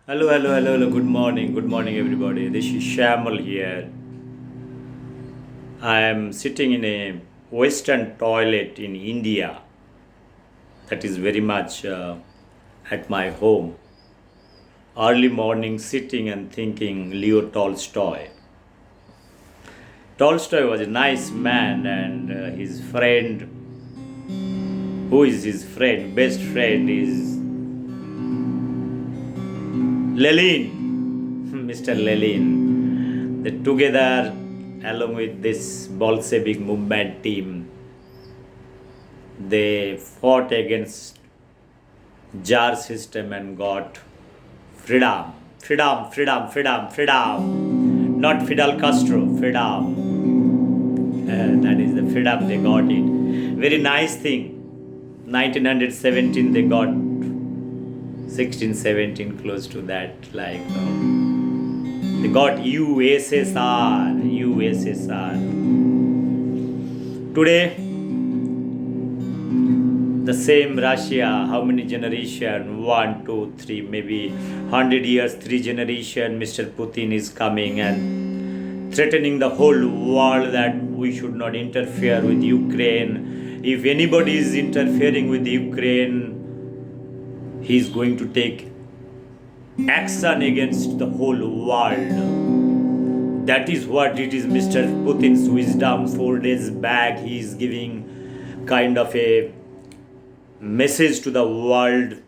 Hello, hello, hello, hello. Good morning, everybody. This is Shamal here. I am sitting in a Western toilet in India. That is very much at my home. Early morning, sitting and thinking Leo Tolstoy. Tolstoy was a nice man, and his friend, who is his friend, best friend, is Lenin, Mr. Lenin. They together, along with this Bolshevik movement team, they fought against Jar system and got freedom. Freedom, freedom, freedom, freedom. Not Fidel Castro, freedom. That is the freedom they got it. Very nice thing. 1917 they got 1617 close to that like they got USSR. Today the same Russia, how many generation? One, two, three, maybe 100 years, three generation. Mr. Putin is coming and threatening the whole world that we should not interfere with Ukraine. If anybody is interfering with Ukraine, he is going to take action against the whole world. That is what it is, Mr. Putin's wisdom. 4 days back, he is giving kind of a message to the world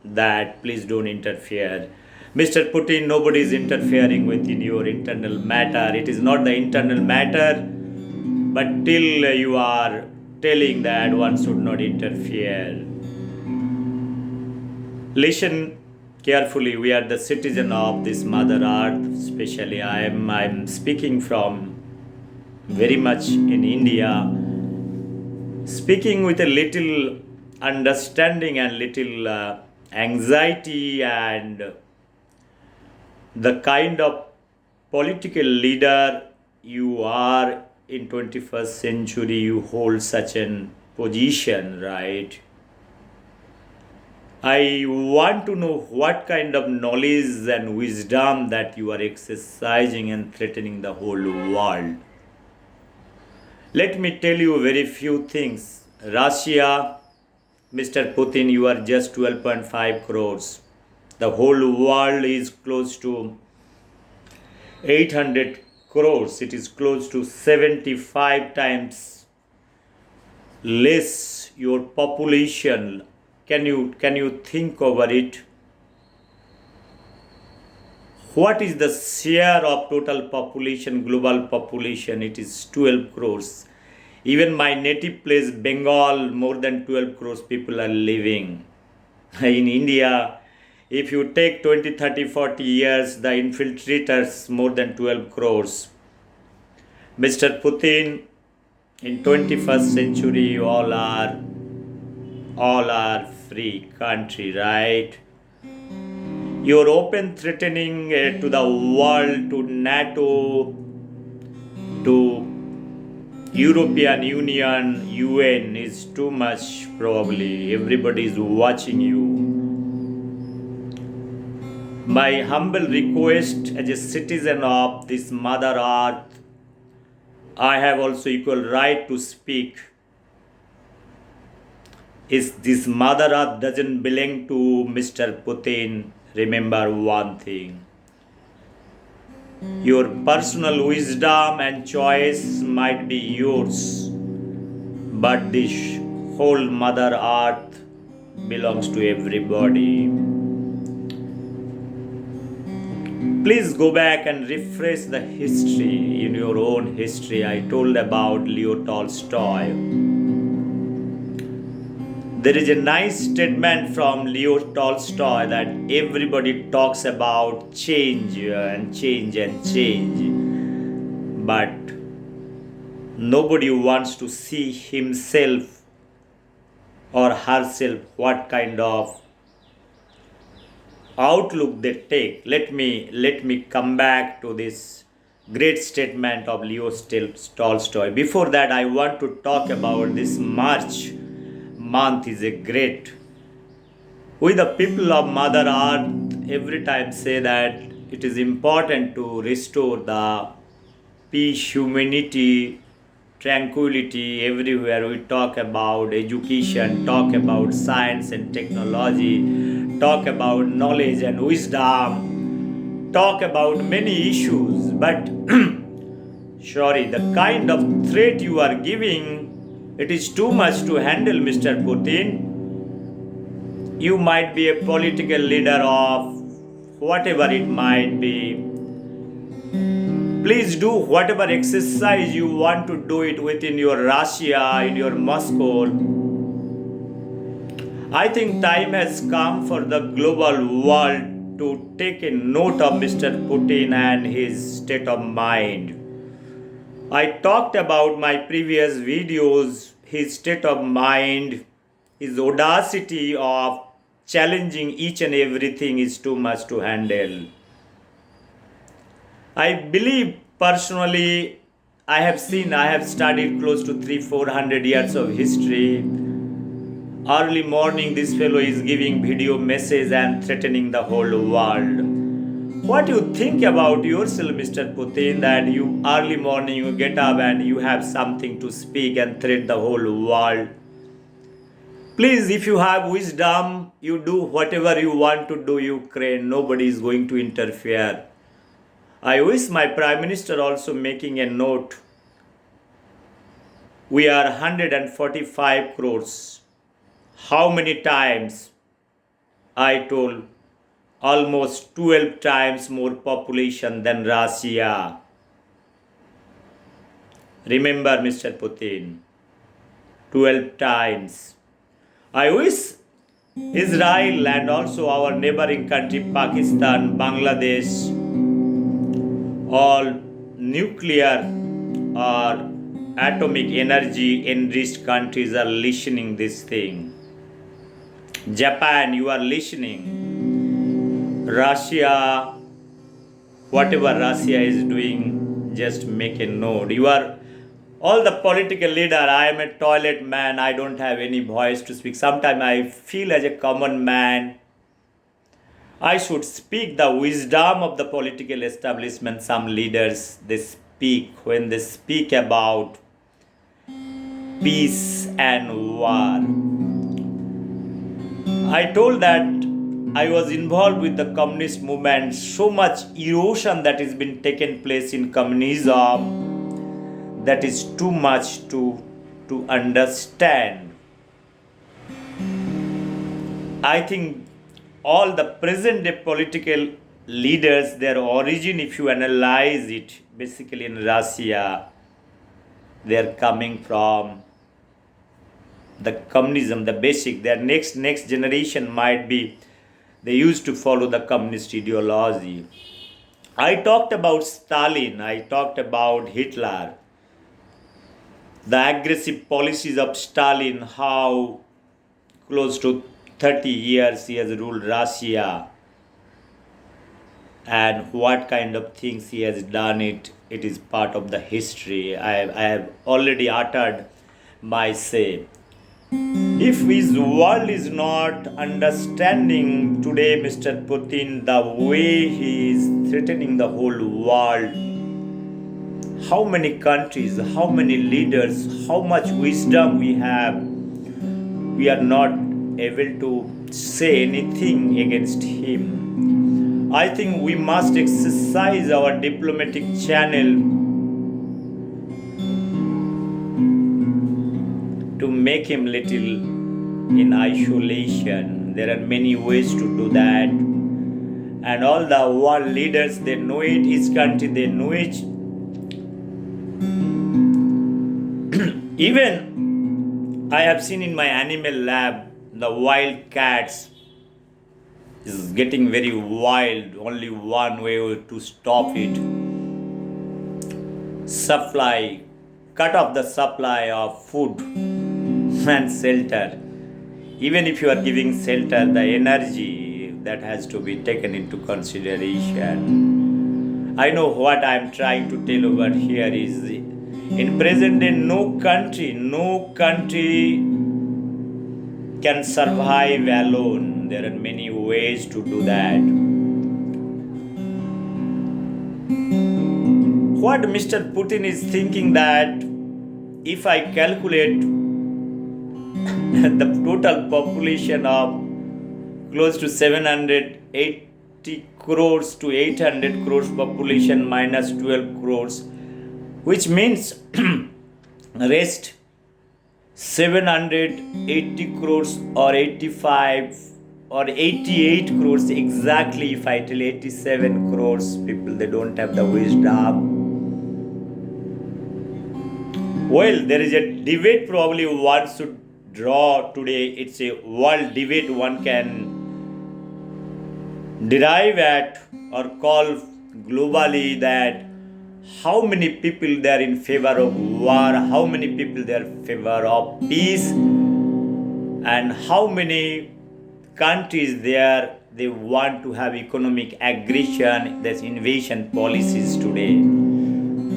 that please don't interfere. Mr. Putin, nobody is interfering within your internal matter. It is not the internal matter, but till you are telling that one should not interfere. Listen carefully. We are the citizen of this Mother Earth. Especially, I'm speaking from very much in India, speaking with a little understanding and little anxiety and the kind of political leader you are in 21st century. You hold such an position, right? I want to know what kind of knowledge and wisdom that you are exercising and threatening the whole world. Let me tell you very few things. Russia, Mr. Putin, you are just 12.5 crores. The whole world is close to 800 crores. It is close to 75 times less your population. Can you think over it? What is the share of total population, global population? It is 12 crores. Even my native place, Bengal, more than 12 crores people are living. In India, if you take 20, 30, 40 years, the infiltrators more than 12 crores. Mr. Putin, in 21st century, all are free country, right? Your open threatening to the world, to NATO, to European Union, UN is too much probably. Everybody is watching you. My humble request as a citizen of this Mother Earth, I have also equal right to speak. Is this Mother Earth doesn't belong to Mr. Putin. Remember one thing. Your personal wisdom and choice might be yours, but this whole Mother Earth belongs to everybody. Please go back and refresh the history. In your own history, I told about Leo Tolstoy. There is a nice statement from Leo Tolstoy that everybody talks about change and change and change, but nobody wants to see himself or herself what kind of outlook they take. Let me come back to this great statement of Leo Tolstoy. Before that, I want to talk about this March month is a great. We the people of Mother Earth every time say that it is important to restore the peace, humanity, tranquility everywhere. We talk about education, talk about science and technology, talk about knowledge and wisdom, talk about many issues. But sorry, the kind of threat you are giving, it is too much to handle, Mr. Putin. You might be a political leader of whatever it might be. Please do whatever exercise you want to do it within your Russia, in your Moscow. I think time has come for the global world to take a note of Mr. Putin and his state of mind. I talked about my previous videos, his state of mind, his audacity of challenging each and everything is too much to handle. I believe personally, I have studied close to 300-400 years of history. Early morning, this fellow is giving video message and threatening the whole world. What do you think about yourself, Mr. Putin, that you early morning you get up and you have something to speak and threat the whole world? Please, if you have wisdom, you do whatever you want to do, Ukraine. Nobody is going to interfere. I wish my Prime Minister also making a note. We are 145 crores. How many times? I told almost 12 times more population than Russia. Remember, Mr. Putin, 12 times. I wish Israel and also our neighboring country, Pakistan, Bangladesh, all nuclear or atomic energy enriched countries are listening this thing. Japan, you are listening. Russia, whatever Russia is doing, just make a note. You are all the political leader. I am a toilet man. I don't have any voice to speak. Sometimes I feel as a common man, I should speak the wisdom of the political establishment. Some leaders, they speak when they speak about peace and war. I told that I was involved with the communist movement. So much erosion that has been taken place in communism, that is too much to understand. I think all the present day political leaders, their origin, if you analyze it, basically in Russia, they are coming from the communism, the basic. Their next generation might be, they used to follow the communist ideology. I talked about Stalin, I talked about Hitler, the aggressive policies of Stalin, how close to 30 years he has ruled Russia, and what kind of things he has done. It is part of the history. I have already uttered my say. If his world is not understanding today, Mr. Putin, the way he is threatening the whole world, how many countries, how many leaders, how much wisdom we have, we are not able to say anything against him. I think we must exercise our diplomatic channel to make him little in isolation. There are many ways to do that, and all the world leaders, they know it. His country, they know it. Even I have seen in my animal lab, the wild cats is getting very wild. Only one way to stop it: supply, cut off the supply of food and shelter. Even if you are giving shelter, the energy that has to be taken into consideration. I know what I am trying to tell over here is, in present day, no country can survive alone. There are many ways to do that. what Mr. Putin is thinking that if I calculate the total population of close to 780 crores to 800 crores population minus 12 crores, which means rest 780 crores or 85 or 88 crores exactly. If I tell 87 crores people, they don't have the wisdom. Well, there is a debate probably one should draw today. It's a world debate one can derive at or call globally, that how many people they are in favor of war, how many people they are in favor of peace, and how many countries they want to have economic aggression, there's invasion policies today.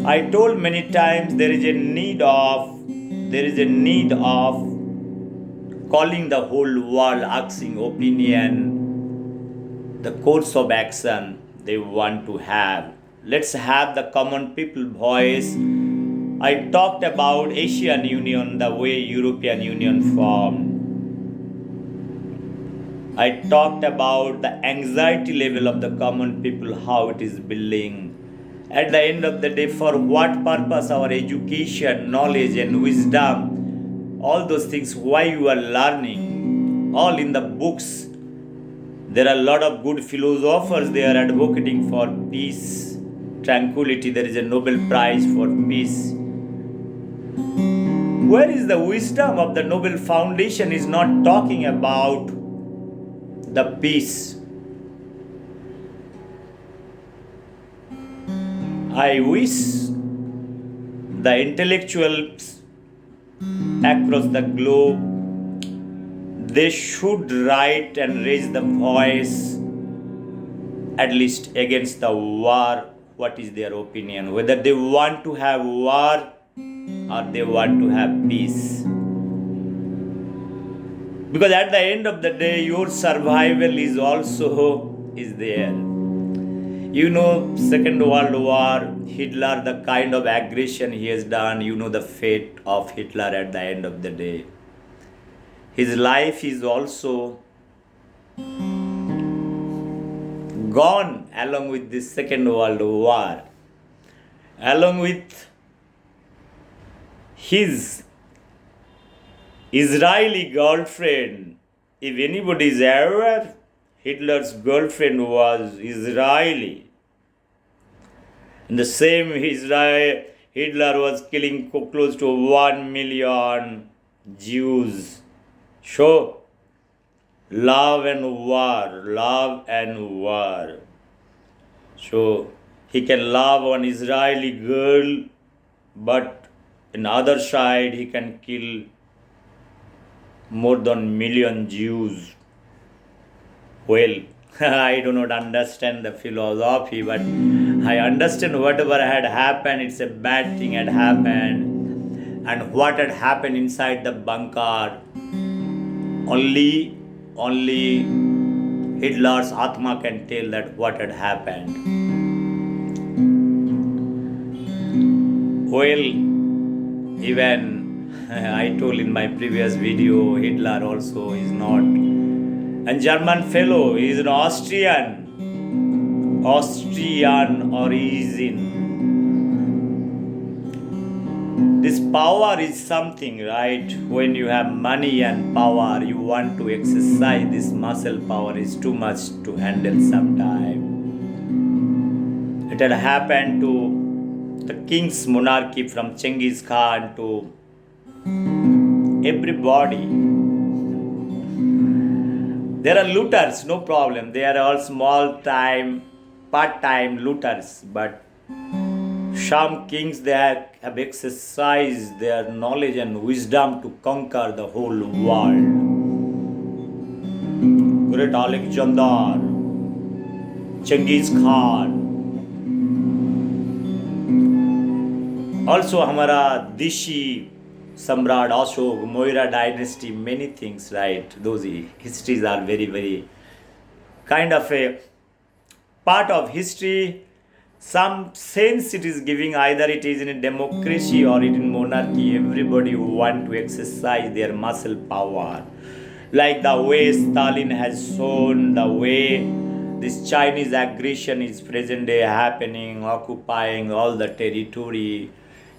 I told many times there is a need of calling the whole world, asking opinion, the course of action they want to have. Let's have the common people voice. I talked about Asian Union, the way European Union formed. I talked about the anxiety level of the common people, how it is building. At the end of the day, for what purpose our education, knowledge and wisdom, all those things, why you are learning, all in the books. There are a lot of good philosophers, they are advocating for peace, tranquility. There is a Nobel Prize for peace. Where is the wisdom of the Nobel Foundation is not talking about the peace? I wish the intellectuals across the globe, they should write and raise the voice at least against the war. What is their opinion? Whether they want to have war or they want to have peace. Because at the end of the day, your survival is there. You know, Second World War, Hitler, the kind of aggression he has done, you know the fate of Hitler at the end of the day. His life is also gone along with the Second World War, along with his Israeli girlfriend. If anybody is aware, Hitler's girlfriend was Israeli. And the same Hitler was killing close to 1 million Jews. So, love and war. So, he can love one Israeli girl, but on the other side, he can kill more than million Jews. Well, I do not understand the philosophy, but I understand whatever had happened, it's a bad thing had happened. And what had happened inside the bunker, only Hitler's Atma can tell that what had happened. Well, even I told in my previous video, Hitler also is not a German fellow, he is an Austrian origin. This power is something, right? When you have money and power, you want to exercise this muscle power is too much to handle sometime. It had happened to the king's monarchy from Genghis Khan to everybody. There are looters, no problem. They are all small time, part-time looters, but some kings, they have exercised their knowledge and wisdom to conquer the whole world. Great Alexander, Genghis Khan. Also, हमारा Dishi Samrat Ashok, Moira dynasty, many things, right? Those histories are very, very kind of a part of history. some sense it is giving, either it is in a democracy or it in monarchy. Everybody want to exercise their muscle power, like the way Stalin has shown, the way this Chinese aggression is present day happening, occupying all the territory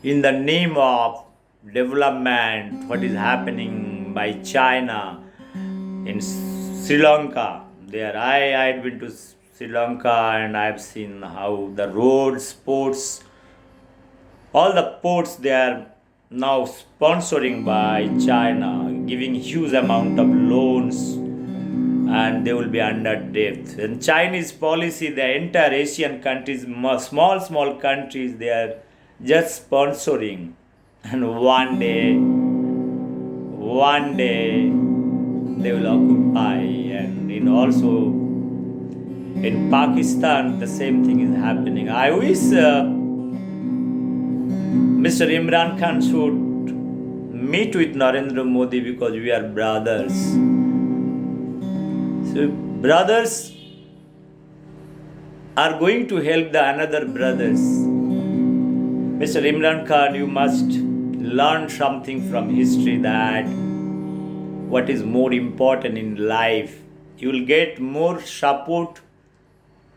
in the name of development. What is happening by China in Sri Lanka? There, I had been to Sri Lanka and I've seen how the roads, ports, all the ports they are now sponsoring by China, giving huge amount of loans, and they will be under debt. And Chinese policy, the entire Asian countries, small countries, they are just sponsoring. And one day, they will occupy. And in also in Pakistan, the same thing is happening. I wish Mr. Imran Khan should meet with Narendra Modi, because we are brothers. So brothers are going to help the another brothers. Mr. Imran Khan, you must learn something from history, that what is more important in life. You will get more support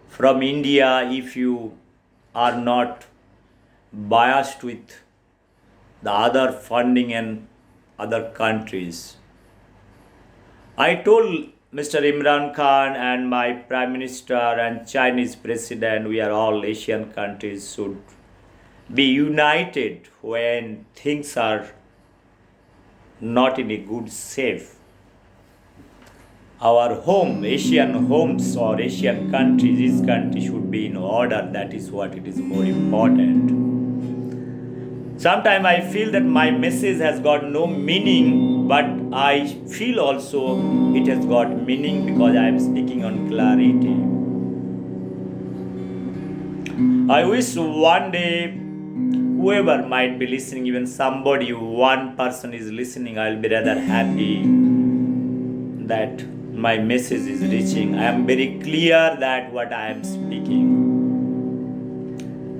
from India if you are not biased with the other funding and other countries. I told Mr. Imran Khan and my Prime Minister and Chinese President, we are all Asian countries, should be united when things are not in a good shape. Our home, Asian homes or Asian countries, this country should be in order. That is what it is more important. Sometimes I feel that my message has got no meaning, but I feel also it has got meaning because I am speaking on clarity. I wish one day whoever might be listening, even somebody, one person is listening, I'll be rather happy that my message is reaching. I am very clear that what I am speaking,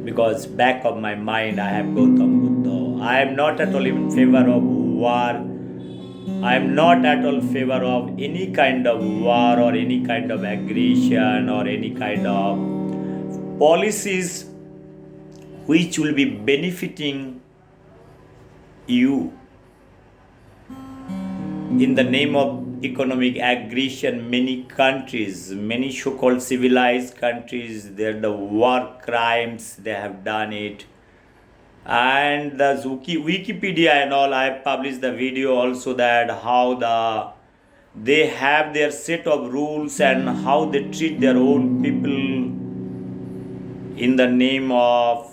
because back of my mind I have Gautam Buddha. I am not at all in favor of war. I am not at all favor of any kind of war or any kind of aggression or any kind of policies which will be benefiting you. In the name of economic aggression, many countries, many so-called civilized countries, the war crimes, they have done it. And the Wikipedia and all, I published the video also, that how they have their set of rules and how they treat their own people in the name of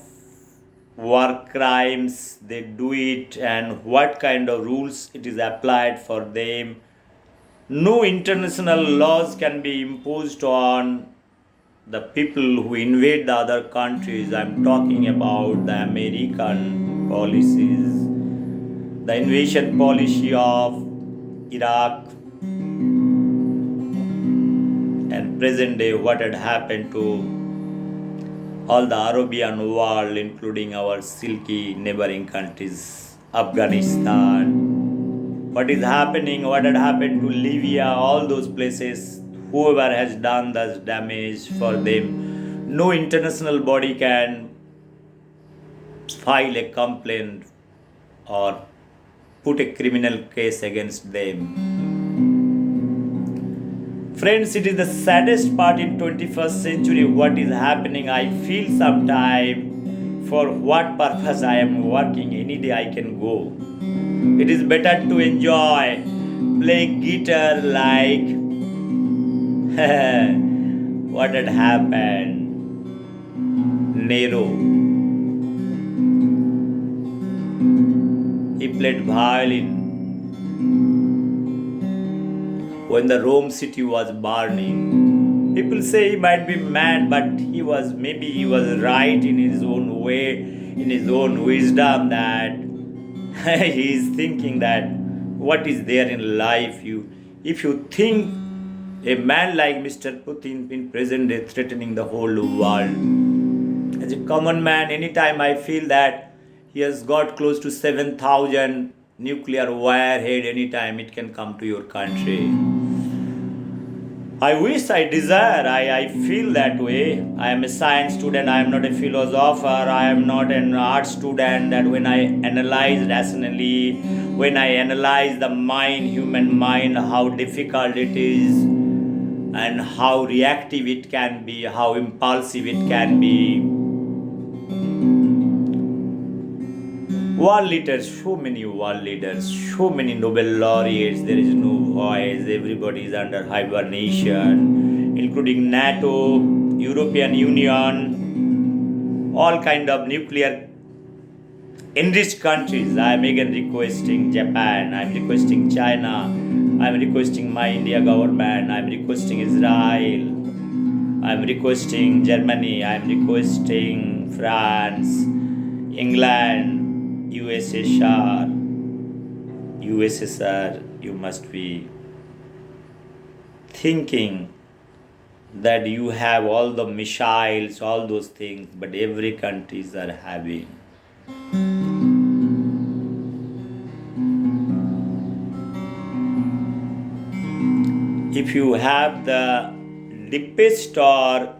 war crimes. They do it, and what kind of rules it is applied for them. No international laws can be imposed on the people who invade the other countries. I'm talking about the American policies, the invasion policy of Iraq, and present day what had happened to all the Arabian world, including our silky neighboring countries, Afghanistan. What is happening, what had happened to Libya, all those places, whoever has done this damage for them, no international body can file a complaint or put a criminal case against them. Friends, it is the saddest part in 21st century what is happening. I feel sometime for what purpose I am working. Any day I can go. It is better to enjoy, play guitar like what had happened. Nero, he played violin when the Rome city was burning. People say he might be mad, but he was right in his own way, in his own wisdom, that he is thinking that what is there in life. If you think a man like Mr. Putin in present day threatening the whole world, As a common man, anytime I feel that he has got close to 7,000 nuclear warhead, anytime it can come to your country. I wish, I desire, I feel that way. I am a science student, I am not a philosopher, I am not an art student. That when I analyze rationally, when I analyze the mind, human mind, how difficult it is, and how reactive it can be, how impulsive it can be. World leaders, so many world leaders, so many Nobel laureates, there is no voice, everybody is under hibernation, including NATO, European Union, all kind of nuclear enriched countries. I am again requesting Japan, I am requesting China, I am requesting my India government, I am requesting Israel, I am requesting Germany, I am requesting France, England, USSR, you must be thinking that you have all the missiles, all those things, but every countries are having. If you have the deepest or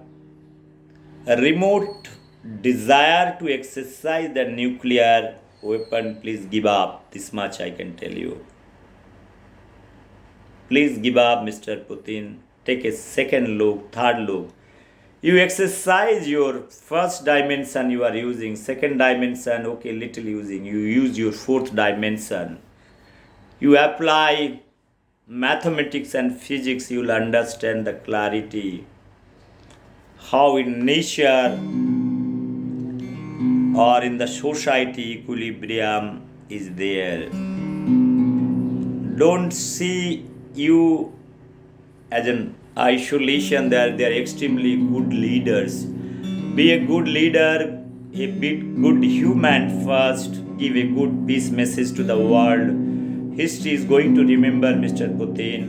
remote desire to exercise the nuclear weapon, please give up. This much I can tell you. Please give up, Mr. Putin. Take a second look, third look. You exercise your first dimension you are using, second dimension, okay, little using. You use your fourth dimension. You apply mathematics and physics, you will understand the clarity. How in nature or in the society equilibrium is there. Don't see you as an isolation. They are extremely good leaders. Be a good leader, a bit good human first. Give a good peace message to the world. History is going to remember Mr. Putin.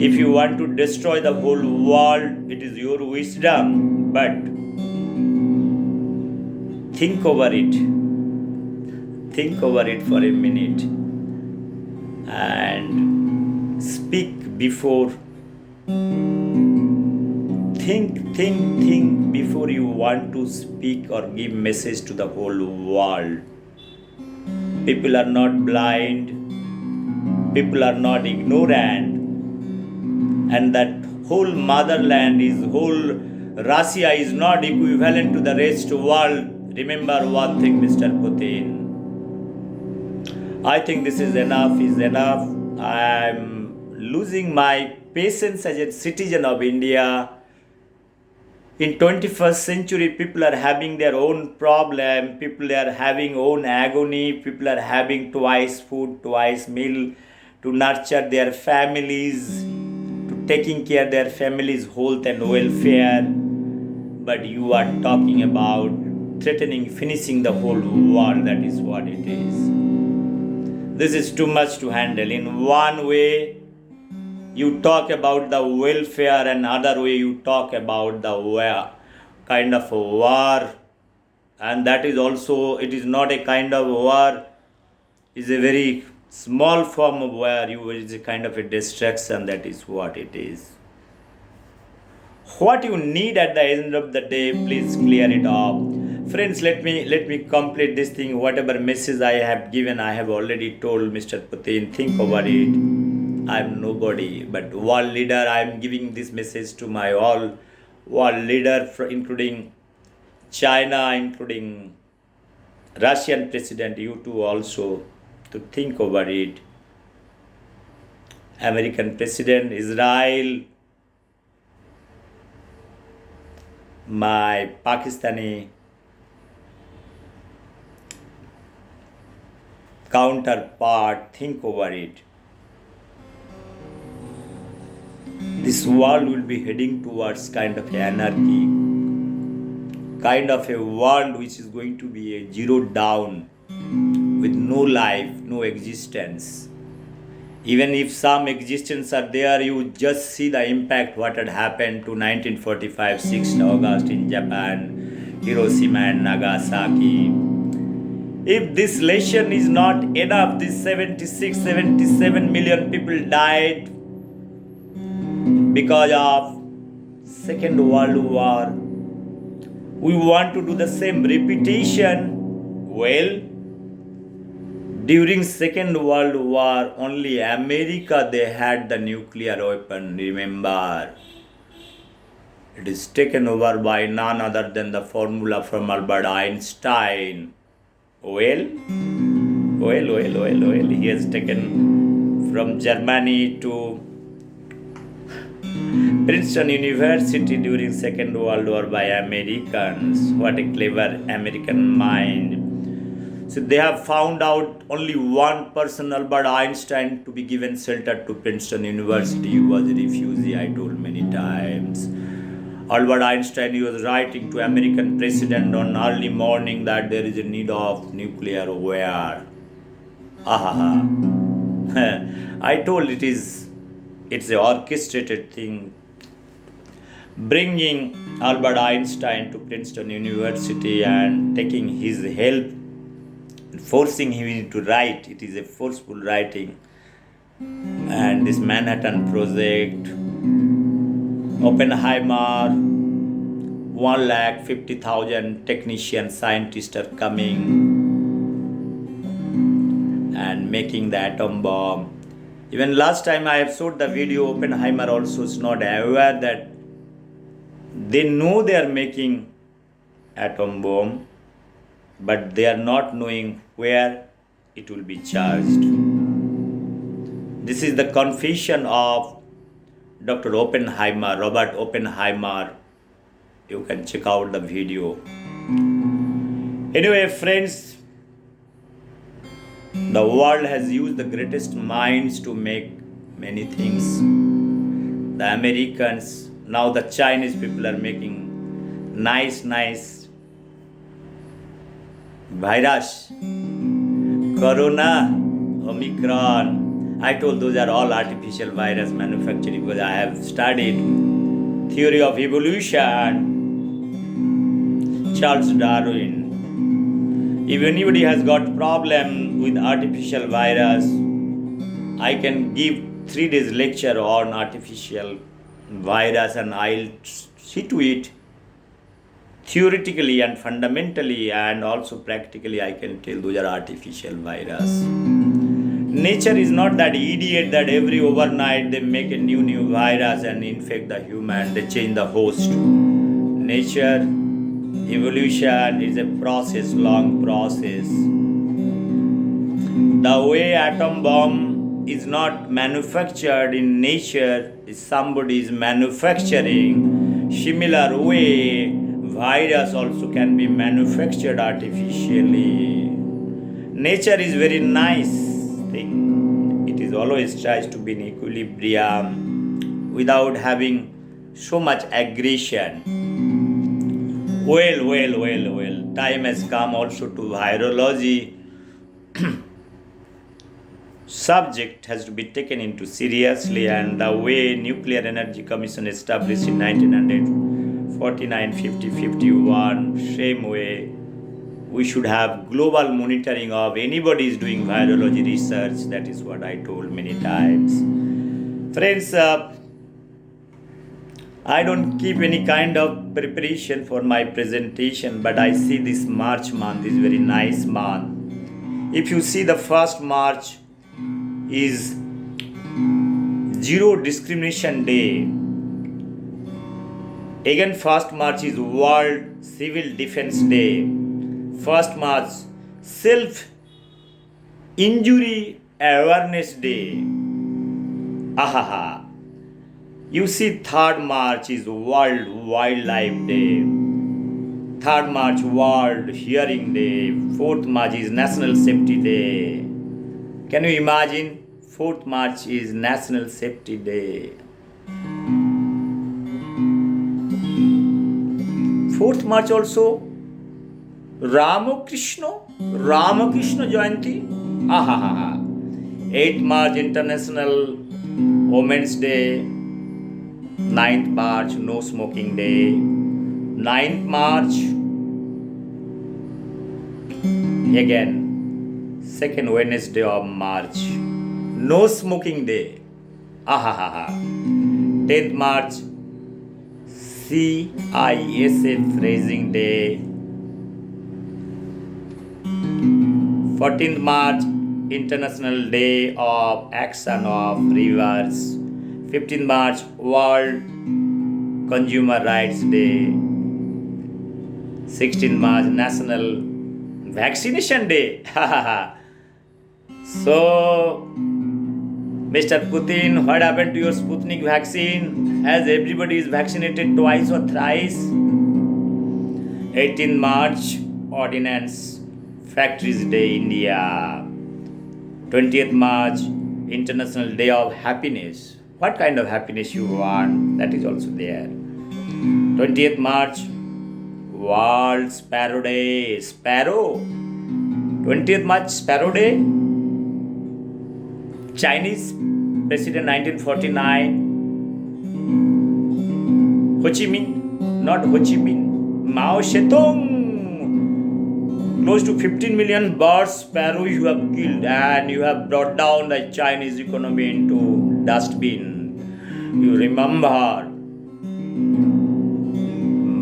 If you want to destroy the whole world, it is your wisdom, but think over it. Think over it for a minute and speak before. Think before you want to speak or give message to the whole world. People are not blind. People are not ignorant. And that whole motherland is whole Russia is not equivalent to the rest of the world. Remember one thing, Mr. Putin. I think this is enough. I am losing my patience as a citizen of India. In 21st century, people are having their own problem. People are having own agony. People are having twice food, twice meal to nurture their families, to taking care of their families' health and welfare. But you are talking about threatening, finishing the whole world. That is what it is. This is too much to handle. In one way, you talk about the welfare, and other way you talk about the kind of a war. And that is also, it is not a kind of war. It's a very small form of war. It is a kind of a distraction. That is what it is. What you need at the end of the day, please clear it up. Friends, let me complete this thing. Whatever message I have given, I have already told Mr. Putin. Think about it. I am nobody, but world leader. I am giving this message to my all world leader, including China, including Russian president. You too also to think about it. American president, Israel, my Pakistani counterpart, think over it. This world will be heading towards kind of anarchy, kind of a world which is going to be a zero down with no life, no existence. Even if some existence are there, you just see the impact what had happened to 1945, 6th August in Japan, Hiroshima and Nagasaki. If this lesson is not enough, these 76, 77 million people died because of Second World War. We want to do the same repetition. Well, during Second World War, only America they had the nuclear weapon. Remember, it is taken over by none other than the formula from Albert Einstein. Well, he has taken from Germany to Princeton University during Second World War by Americans. What a clever American mind. So they have found out only one person, Albert Einstein, to be given shelter to Princeton University. He was a refugee, I told many times. Albert Einstein, he was writing to American president on early morning that there is a need of nuclear war. I told it's an orchestrated thing. Bringing Albert Einstein to Princeton University and taking his help, forcing him to write. It is a forceful writing. And this Manhattan Project, Oppenheimer, 150,000 technicians, scientists are coming and making the atom bomb. Even last time I have showed the video, Oppenheimer also is not aware that they know they are making atom bomb, but they are not knowing where it will be charged. This is the confession of Dr. Oppenheimer, Robert Oppenheimer. You can check out the video. Anyway, friends, the world has used the greatest minds to make many things. The Americans, now the Chinese people are making nice virus. Corona, Omicron. I told those are all artificial virus manufacturing because I have studied theory of evolution. Charles Darwin. If anybody has got problem with artificial virus, I can give 3 days lecture on artificial virus and I'll see to it theoretically and fundamentally and also practically. I can tell those are artificial virus. Nature is not that idiot that every overnight they make a new virus and infect the human, they change the host. Nature, evolution is a process, long process. The way atom bomb is not manufactured in nature, somebody is manufacturing. Similar way, virus also can be manufactured artificially. Nature is very nice thing. It is always tries to be in equilibrium without having so much aggression. Well, time has come also to virology. Subject has to be taken into seriously, and the way Nuclear Energy Commission established in 1949, 50, 51, same way we should have global monitoring of anybody is doing virology research. That is what I told many times. Friends, I don't keep any kind of preparation for my presentation, but I see this March month is very nice month. If you see the first March is Zero Discrimination Day. Again, 1st March is World Civil Defense Day. 1st March, Self-Injury Awareness Day. You see, 3rd March is World Wildlife Day. 3rd March, World Hearing Day. 4th March is National Safety Day. Can you imagine? 4th March is National Safety Day. 4th March also Ramakrishna Jayanti. 8th March International Women's Day. 9th March No Smoking Day. 9th March again, second Wednesday of March, No Smoking Day. Ahahaha. 10th March CISF Raising Day. 14th March International Day of Action of Rivers. 15th March World Consumer Rights Day. 16th March National Vaccination Day. So, Mr. Putin, what happened to your Sputnik vaccine? As everybody is vaccinated twice or thrice. 18th March Ordnance Factories Day, India. 20th March International Day of Happiness. What kind of happiness you want? That is also there. 20th March World Sparrow Day. Sparrow. 20th March Sparrow Day. Chinese President 1949. Ho Chi Minh. Not Ho Chi Minh. Mao Zedong. Close to 15 million birds, sparrows you have killed, and you have brought down the Chinese economy into dustbin. You remember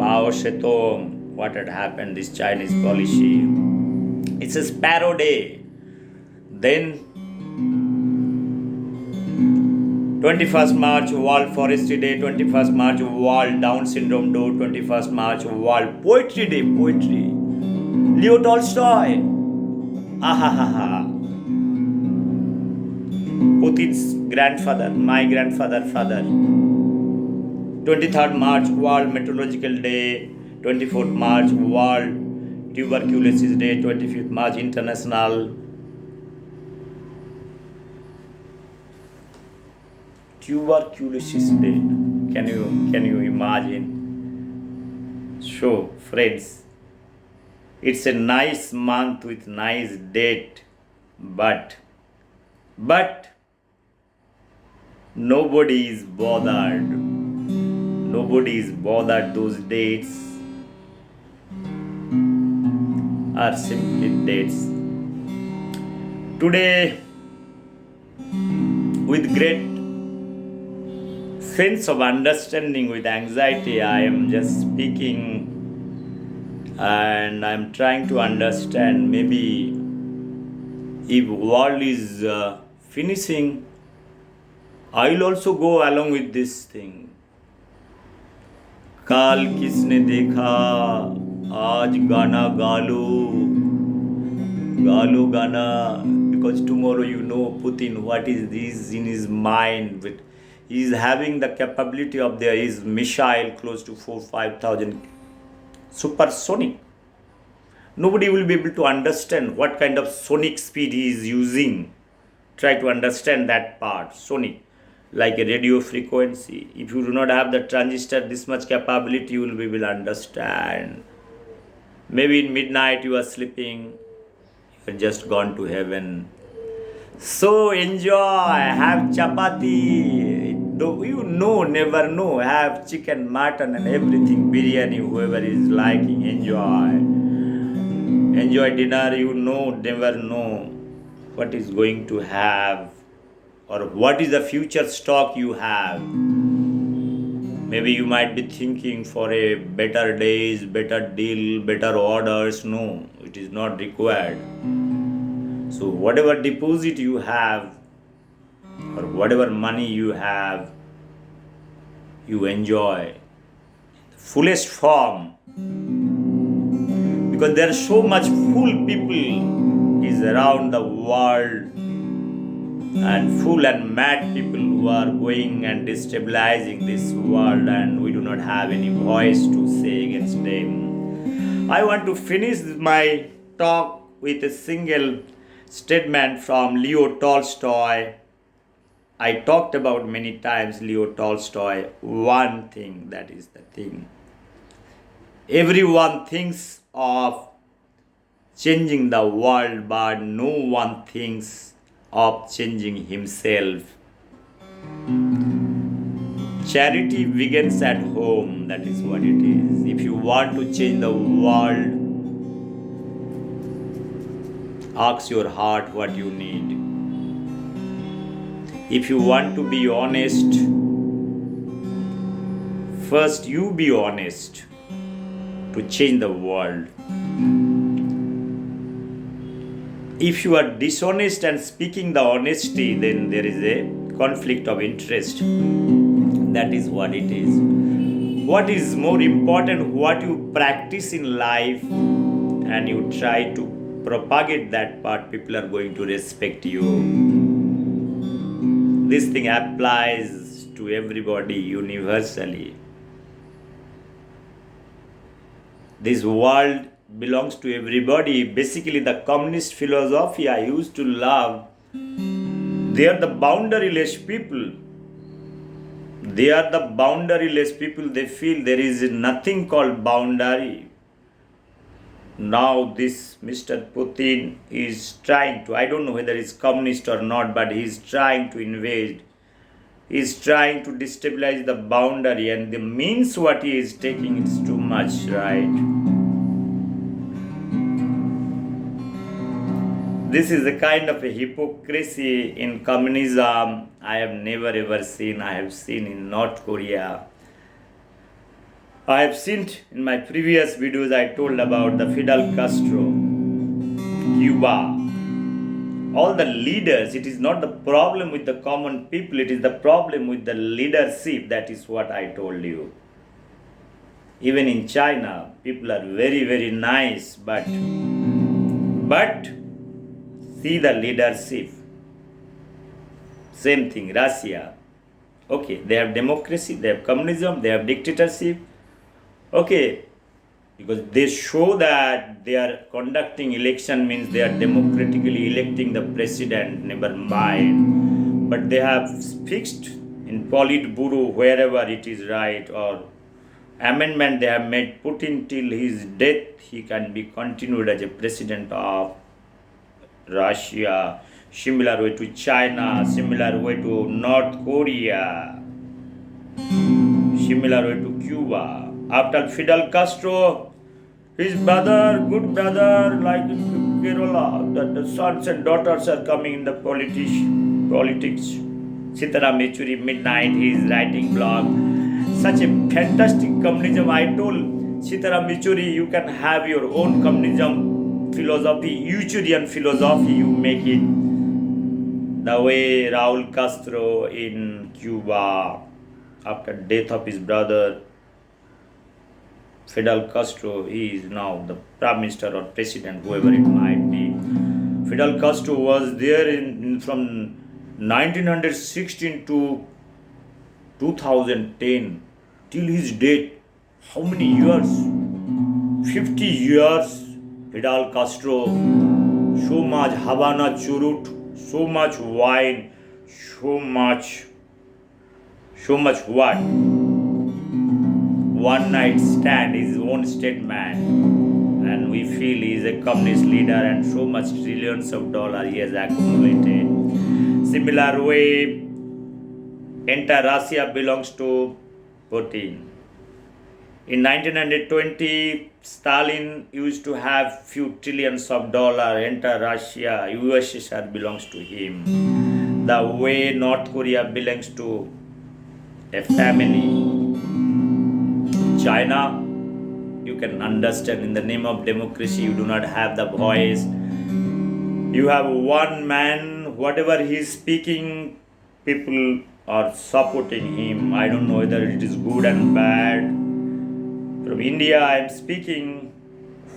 Mao Zedong, what had happened, this Chinese policy. It's a Sparrow Day. Then 21st March World Forestry Day, 21st March World Down Syndrome Day, 21st March World Poetry Day, poetry. Leo Tolstoy. Ahahaha. Putin's grandfather, my grandfather, father. 23rd March World Meteorological Day, 24th March World Tuberculosis Day, 25th March International Tuberculosis Day. Can you imagine? So, friends, it's a nice month with nice date, but nobody is bothered. Nobody is bothered. Those dates are simply dates. Today, with great sense of understanding, with anxiety, I am just speaking, and I am trying to understand. Maybe if world is finishing, I will also go along with this thing. काल किसने देखा आज गाना गालो गाना, because tomorrow you know Putin what is this in his mind, but he is having the capability of his missile close to 4,000-5,000 supersonic. Nobody will be able to understand what kind of sonic speed he is using. Try to understand that part. Sonic, like a radio frequency. If you do not have the transistor this much capability, you will be able to understand. Maybe in midnight you are sleeping, you are just gone to heaven. So enjoy, have chapati, never know, have chicken, mutton and everything, biryani, whoever is liking, enjoy dinner. Never know what is going to have, or what is the future stock you have. Maybe you might be thinking for a better days, better deal, better orders. No, it is not required. So whatever deposit you have, or whatever money you have, you enjoy fullest form, because there are so much fool people is around the world, and fool and mad people who are going and destabilizing this world, and we do not have any voice to say against them. I want to finish my talk with a single statement from Leo Tolstoy. I talked about many times Leo Tolstoy. One thing, that is the thing. Everyone thinks of changing the world, but no one thinks of changing himself. Charity begins at home, that is what it is. If you want to change the world, ask your heart what you need. If you want to be honest, first you be honest to change the world. If you are dishonest and speaking the honesty, then there is a conflict of interest. That is what it is. What is more important, what you practice in life and you try to propagate that part, people are going to respect you. This thing applies to everybody universally. This world belongs to everybody. Basically, the communist philosophy I used to love, they are the boundaryless people. They are the boundaryless people. They feel there is nothing called boundary. Now this Mr. Putin is trying to, I don't know whether he's communist or not, but he's trying to invade. He's trying to destabilize the boundary, and the means what he is taking is too much, right? This is a kind of a hypocrisy in communism I have never ever seen. I have seen in North Korea. I have seen in my previous videos, I told about the Fidel Castro, Cuba. All the leaders, it is not the problem with the common people, it is the problem with the leadership. That is what I told you. Even in China, people are very, very nice, but see the leadership. Same thing, Russia. Okay, they have democracy, they have communism, they have dictatorship. Okay, because they show that they are conducting election, means they are democratically electing the president, never mind. But they have fixed in Politburo, wherever it is right, or amendment they have made, Putin till his death, he can be continued as a president of Russia. Similar way to China, similar way to North Korea, similar way to Cuba. After Fidel Castro, his brother, good brother, like in Kerala, that the sons and daughters are coming in the politics. Sitaram Yechuri, midnight, he is writing blog. Such a fantastic communism. I told Sitaram Yechuri, you can have your own communism philosophy, Yechurian philosophy, you make it. The way Raul Castro in Cuba, after death of his brother, Fidel Castro, he is now the prime minister or president, whoever it might be. Fidel Castro was there from 1916 to 2010 till his death. How many years? 50 years. Fidel Castro, so much Havana churut, so much wine, so much what? One night stand, his own statement, and we feel he is a communist leader and so much trillions of dollars he has accumulated. Similar way, entire Russia belongs to Putin. In 1920, Stalin used to have few trillions of dollars. Entire Russia, USSR belongs to him. The way North Korea belongs to a family. China, you can understand, in the name of democracy, you do not have the voice. You have one man, whatever he is speaking, people are supporting him. I don't know whether it is good and bad. From India, I am speaking.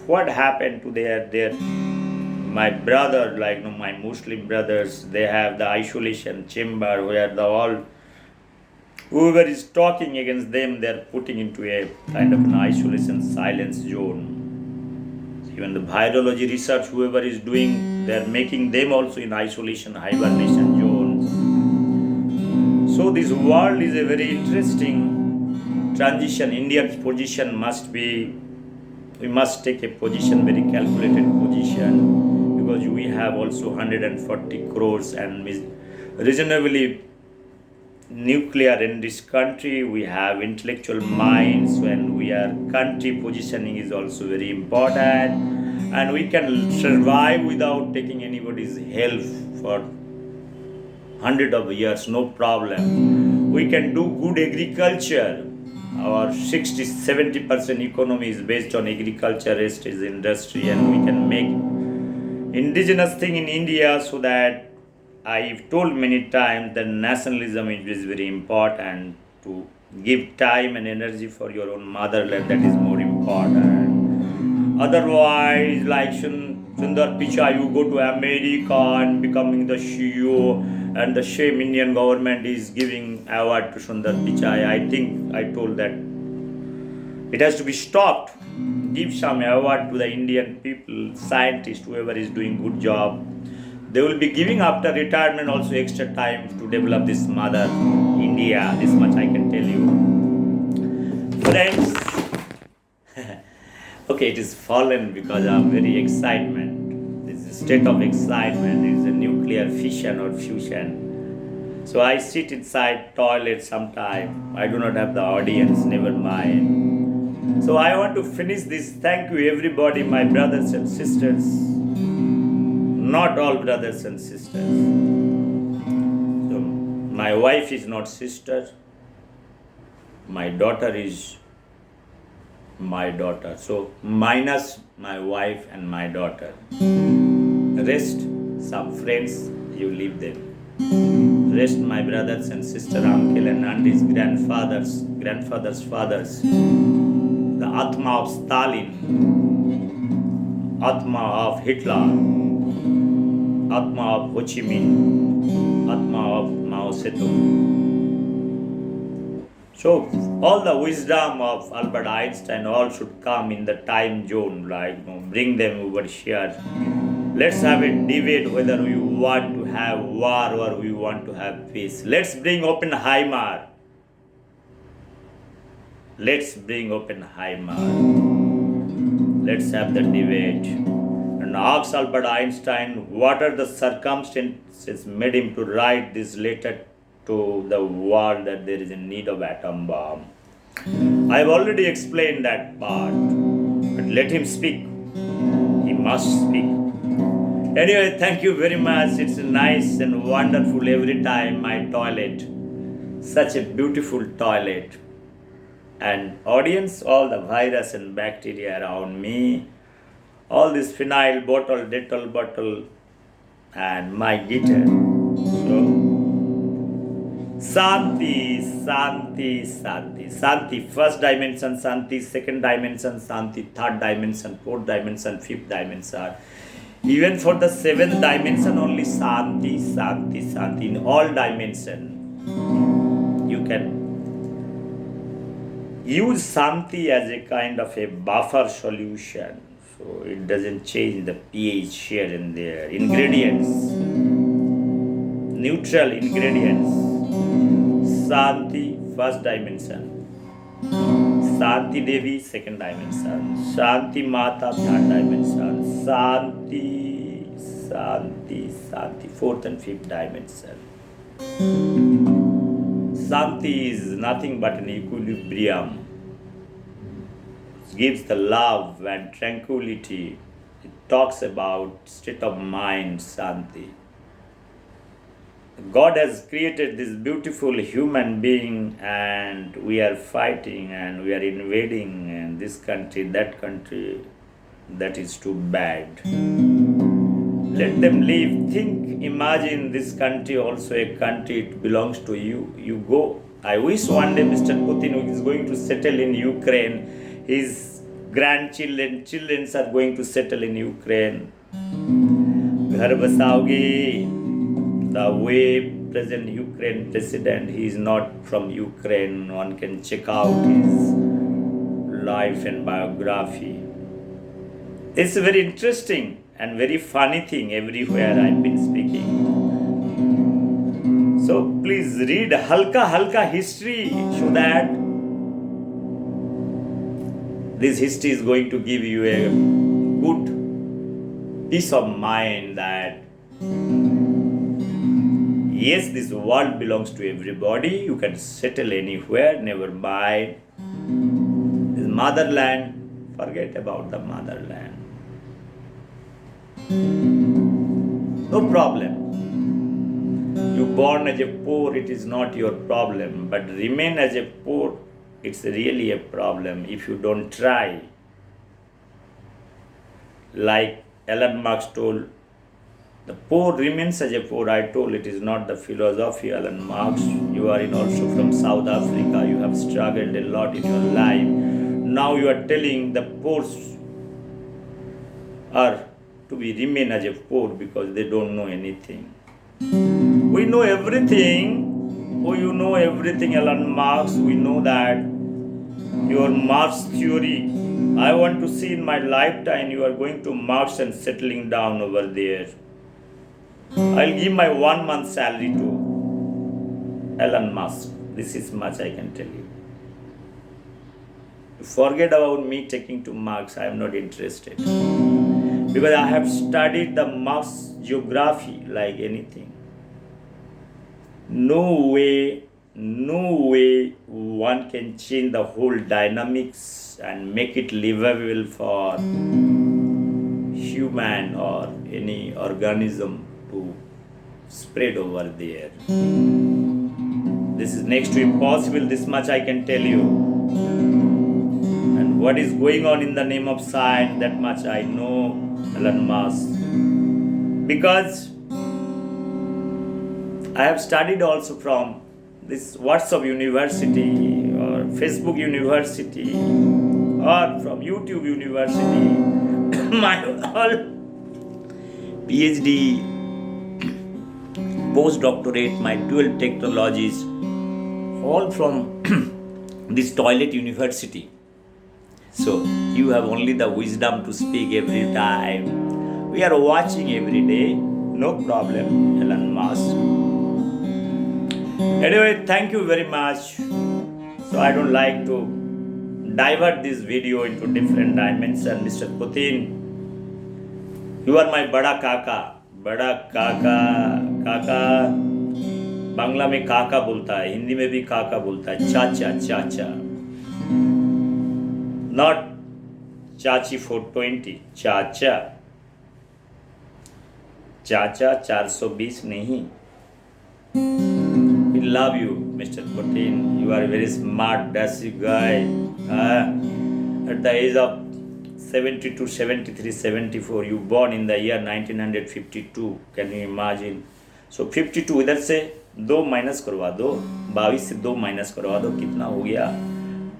What happened to their my brother, like my Muslim brothers, they have the isolation chamber where whoever is talking against them, they are putting into a kind of an isolation silence zone. Even the virology research, whoever is doing, they are making them also in isolation, hibernation zone. So this world is a very interesting transition. India's position must be, we must take a position, very calculated position, because we have also 140 crores and reasonably nuclear in this country. We have intellectual minds, and we are country positioning is also very important, and we can survive without taking anybody's help for hundred of years, no problem. We can do good agriculture. Our 60-70% economy is based on agriculture, rest is industry, and we can make indigenous thing in India. So that I've told many times that nationalism is very important, to give time and energy for your own motherland, that is more important. Otherwise, like Sundar Pichai, you go to America and becoming the CEO, and the same Indian government is giving award to Sundar Pichai. I think I told that it has to be stopped. Give some award to the Indian people, scientists, whoever is doing good job. They will be giving after retirement also extra time to develop this mother India. This much I can tell you. Friends, okay, it is fallen because of very excitement. This is a state of excitement. It is a nuclear fission or fusion. So I sit inside toilet sometime. I do not have the audience, never mind. So I want to finish this. Thank you everybody, my brothers and sisters. Not all brothers and sisters. So my wife is not sister. My daughter is my daughter. So minus my wife and my daughter. Rest, some friends, you leave them. Rest my brothers and sister, uncle and aunties, grandfathers, fathers. The Atma of Stalin, Atma of Hitler, Atma of Ho Chi Minh, Atma of Mao Zedong. So all the wisdom of Albert Einstein all should come in the time zone, like bring them over here. Let's have a debate whether we want to have war or we want to have peace. Let's bring Oppenheimer. Let's bring Oppenheimer. Let's have the debate. And ask Albert Einstein what are the circumstances made him to write this letter to the world that there is a need of atom bomb. I've already explained that part, but let him speak. He must speak. Anyway, thank you very much. It's nice and wonderful every time my toilet. Such a beautiful toilet. And audience, all the virus and bacteria around me, all this phenyl bottle, Dettol bottle, and my guitar. So, Santi, Santi, Santi. Santi, first dimension, Santi, second dimension, Santi, third dimension, fourth dimension, fifth dimension. Even for the seventh dimension, only Santi, Santi, Santi. In all dimension, you can use Santi as a kind of a buffer solution. So it doesn't change the pH here and there. Ingredients, neutral ingredients. Santi, first dimension. Santi Devi, second dimension. Shanti Mata, third dimension. Santi, Santi, Santi, fourth and fifth dimension. Santi is nothing but an equilibrium. It gives the love and tranquility. It talks about state of mind, Santi. God has created this beautiful human being, and we are fighting and we are invading and this country, that country. That is too bad. Let them live. Think, imagine this country also a country, it belongs to you. You go. I wish one day Mr. Putin is going to settle in Ukraine. His grandchildren, children are going to settle in Ukraine. Ghar basaoge. The way present Ukraine president, he is not from Ukraine. One can check out his life and biography. It's very interesting and very funny thing everywhere I've been speaking. So please read halka history so that this history is going to give you a good peace of mind that yes, this world belongs to everybody. You can settle anywhere, never mind. This motherland, forget about the motherland. No problem. You born as a poor, it is not your problem. But remain as a poor, it's really a problem if you don't try. Like Elon Musk told, the poor remains as a poor. I told it is not the philosophy, Elon Musk. You are also from South Africa. You have struggled a lot in your life. Now you are telling the poor are to be remain as a poor because they don't know anything. We know everything. Oh, you know everything, Elon Musk. We know that your Mars theory. I want to see in my lifetime you are going to Mars and settling down over there. I'll give my 1 month salary to Elon Musk. This is much I can tell you. Forget about me taking to Mars. I am not interested. Because I have studied the Mars geography like anything. No way one can change the whole dynamics and make it livable for human or any organism to spread over there. This is next to impossible, this much I can tell you. And what is going on in the name of science, that much I know, Elon Musk. Because I have studied also from this WhatsApp University or Facebook University or from YouTube University. My all PhD, postdoctorate, my dual technologies, all from this toilet university. So you have only the wisdom to speak every time. We are watching every day, no problem, Elon Musk. Anyway, thank you very much. So I don't like to divert this video into different dimensions. Mr. Putin, you are my bada kaka. Bada kaka, kaka Bangla में काका बोलता है, हिंदी में भी काका बोलता है, चाचा चाचा, not चाची 420, चाचा चाचा 420 नहीं. We love you, Mr. Putin. You are a very smart, dashing guy. At the age of 72, 73, 74, you born in the year 1952. Can you imagine? So 52 इधर से 2 माइनस करवा दो, 22 से 2 माइनस करवा दो, कितना हो गया?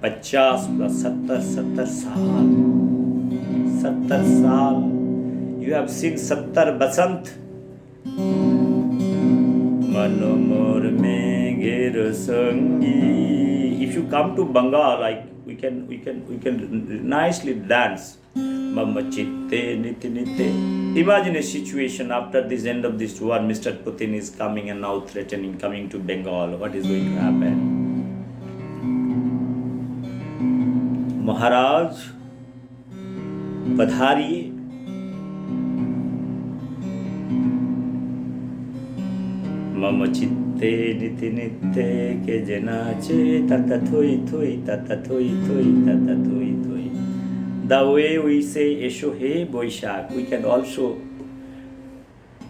50 plus 70 साल. 70 साल. You have seen 70 Basant. Manomor में घेर संगी. If you come to Bengal, like we can nicely dance. Mama chitte nite nite. Imagine a situation after this end of this war, Mr. Putin is coming and now threatening coming to Bengal. What is going to happen? Maharaj, पधारिए. मम चित्ते निति नित्ते के जनाचे tata थोई थोई tata थोई थोई tata थोई थोई. The way we say Esho he Boishak, we can also.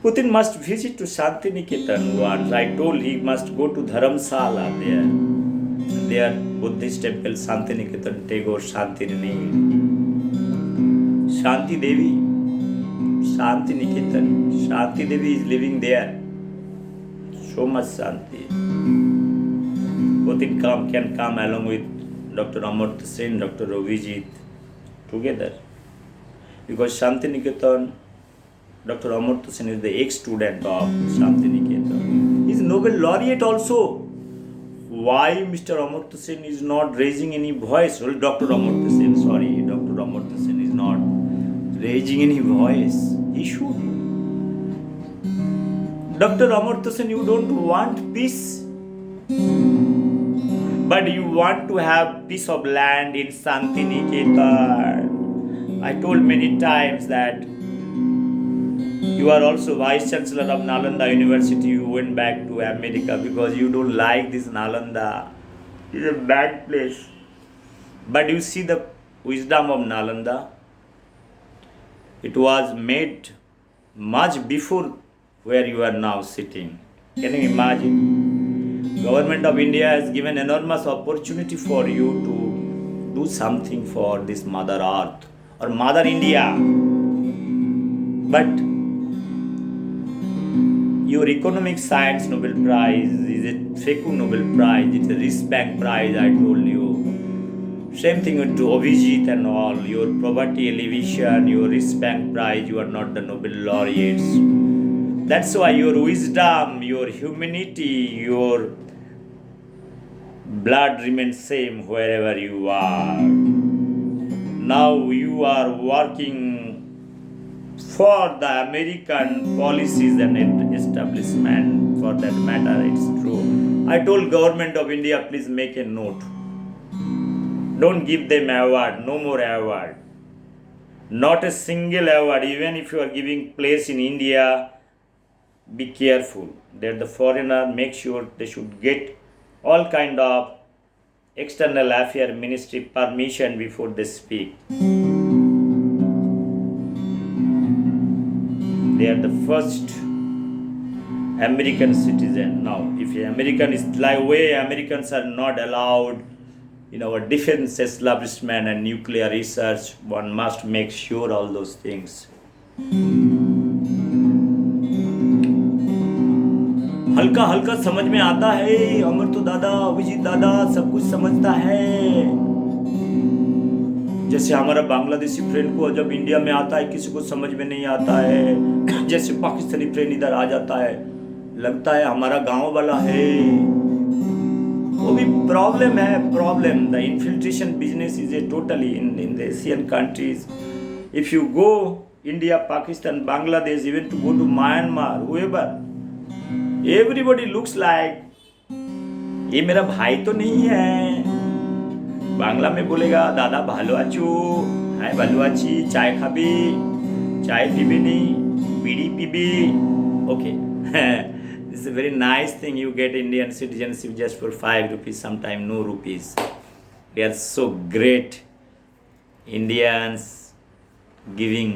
Putin must visit to Shantiniketan once. I told he must go to Dharamsala there. There Buddhist temple Shantiniketan Tagore Shantinini. Shanti Devi, Shantiniketan. Shanti Devi is living there. So much Shanti. Putin can come along with Dr. Amartya Sen, Dr. Ravijit together. Because Shantiniketan, Dr. Amartya Sen is the ex-student of Shantiniketan. He is Nobel laureate also. Why Mr. Amartya Sen is not raising any voice? Well, Dr. Amartya Sen is not raising any voice. He should. Dr. Amartya Sen, you don't want peace, but you want to have piece of land in Shantiniketan. I told many times that You are also vice chancellor of Nalanda University. You went back to America because you don't like this Nalanda. It's a bad place. But you see the wisdom of Nalanda. It was made much before where you are now sitting. Can you imagine? Government of India has given enormous opportunity for you to do something for this Mother Earth or Mother India. But your economic science Nobel Prize is a FECU Nobel Prize, it's a Risk Prize, I told you. Same thing with Abhijit and all. Your poverty alleviation, your Risk Prize, you are not the Nobel laureates. That's why your wisdom, your humanity, your blood remains same wherever you are. Now you are working for the American policies and establishment. For that matter, it's true. I told government of India, please make a note. Don't give them award, no more award. Not a single award, even if you are giving place in India, be careful. They're the foreigner, make sure they should get all kind of external affairs ministry permission before they speak. They are the first American citizen. Now, if an American is fly away, Americans are not allowed in our defense establishment and nuclear research. One must make sure all those things. हल्का हल्का समझ में आता है, अमर तो दादा, अभिजीत दादा सब कुछ समझता है। जैसे हमारा बांग्लादेशी फ्रेंड को जब इंडिया में आता है किसी को समझ में नहीं आता है, जैसे पाकिस्तानी फ्रेंड इधर आ जाता है लगता है हमारा गांव वाला है। वो भी प्रॉब्लम है, problem. The infiltration business is a totally in the Asian countries. If you go India, Pakistan, Bangladesh, even to go to Myanmar, however, everybody looks like ये मेरा भाई तो नहीं है। बांग्ला में बोलेगा दादा भालो आचू, हाय भालो आची, चाय खाबी, चाय पीबी नहीं, बीड़ी पीबी, okay. This is a very nice thing. You get Indian citizenship just for 5 rupees, sometimes no rupees. They are so great. Indians giving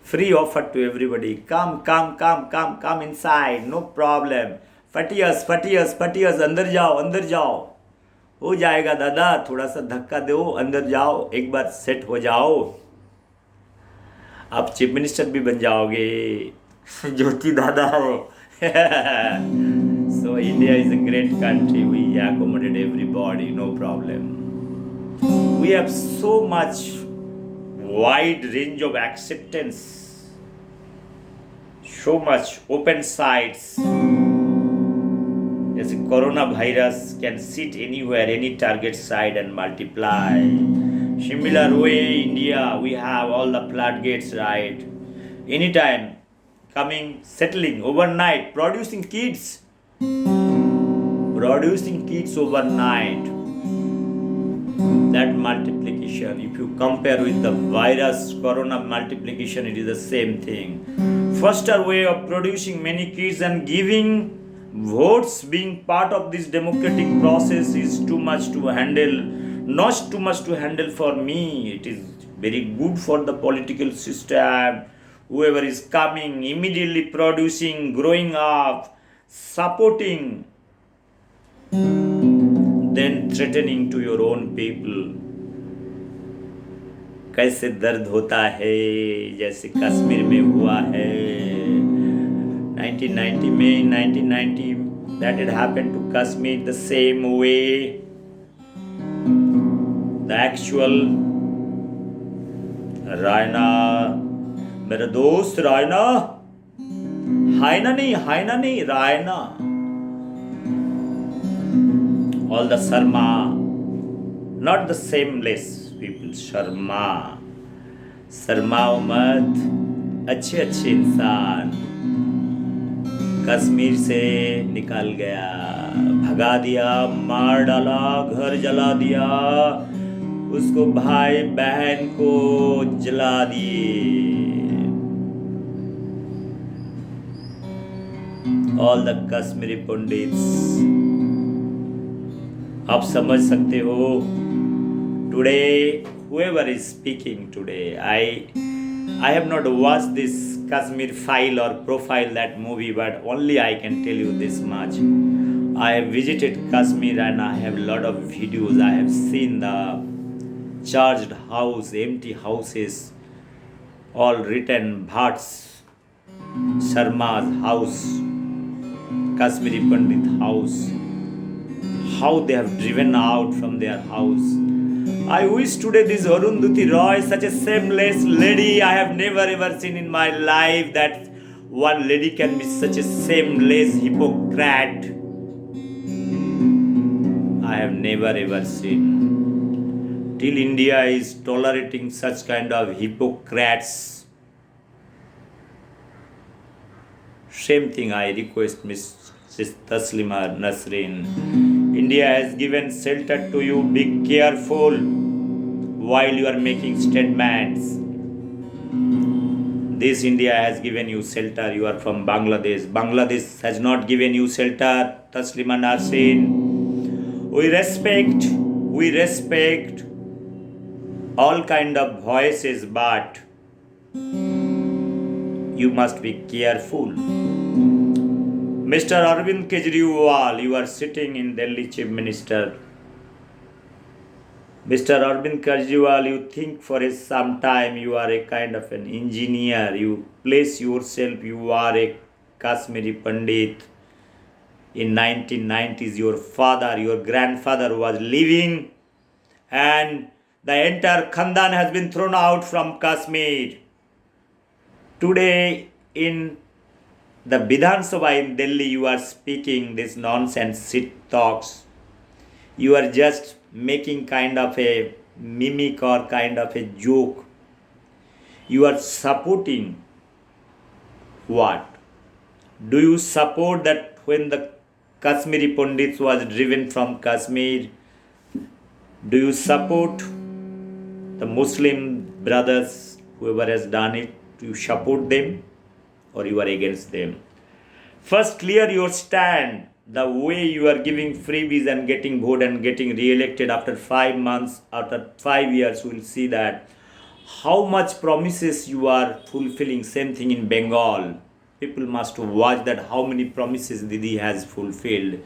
free offer to everybody. Come inside, no problem. फटियस, अंदर जाओ। हो जाएगा दादा, थोड़ा सा धक्का दो, अंदर जाओ, एक बार सेट हो जाओ, आप चीफ मिनिस्टर भी बन जाओगे, ज्योति दादा हो। So India is a great country. We accommodate everybody, no problem. We have so much wide range of acceptance, so much open sites. As a coronavirus can sit anywhere, any target site and multiply. Similar way, India, we have all the floodgates, right? Anytime coming, settling overnight, producing kids overnight. That multiplication, if you compare with the virus, corona multiplication, it is the same thing. Faster way of producing many kids and giving votes, being part of this democratic process is too much to handle. Not too much to handle for me. It is very good for the political system. Whoever is coming, immediately producing, growing up, supporting, then threatening to your own people. कैसे दर्द होता है, जैसे कश्मीर में हुआ है 1990 में, 1990 that had happened to Kashmir the same way. The actual Raina, मेरा दोस्त रायना, हायना नहीं Raina, all the Sharma, not the shameless people, Sharma मत, अच्छे इंसान कश्मीर से निकाल गया, भगा दिया, मार डाला, घर जला दिया, उसको भाई बहन को जला दिए। all the Kashmiri Pandits. आप समझ सकते हो. Today, whoever is speaking today, I have not watched this Kashmir File or Profile, that movie, but only I can tell you this much. I have visited Kashmir and I have a lot of videos. I have seen the charged house, empty houses, all written Bhatt's, Sharma's house, Kashmiri Pandit house, how they have driven out from their house. I wish today this Arundhati Roy, such a shameless lady, I have never ever seen in my life that one lady can be such a shameless hypocrite. I have never ever seen. Till India is tolerating such kind of hypocrites. Same thing I request Mrs. Taslima Nasreen. India has given shelter to you. Be careful while you are making statements. This India has given you shelter. You are from Bangladesh. Bangladesh has not given you shelter. Taslima Nasreen. We respect all kind of voices, but you must be careful. Mr. Arvind Kejriwal, you are sitting in Delhi Chief Minister. Mr. Arvind Kejriwal, you think for some time you are a kind of an engineer. You place yourself, you are a Kashmiri Pandit. In 1990s, your father, your grandfather was living, and the entire Khandan has been thrown out from Kashmir. Today, in the Vidhan Sabha in Delhi, you are speaking this nonsense shit talks. You are just making kind of a mimic or kind of a joke. You are supporting what? Do you support that when the Kashmiri Pandits was driven from Kashmir? Do you support the Muslim brothers, whoever has done it? Do you support them or you are against them? First, clear your stand. The way you are giving freebies and getting voted and getting re-elected after 5 months, after 5 years, we will see that how much promises you are fulfilling. Same thing in Bengal. People must watch that how many promises Didi has fulfilled.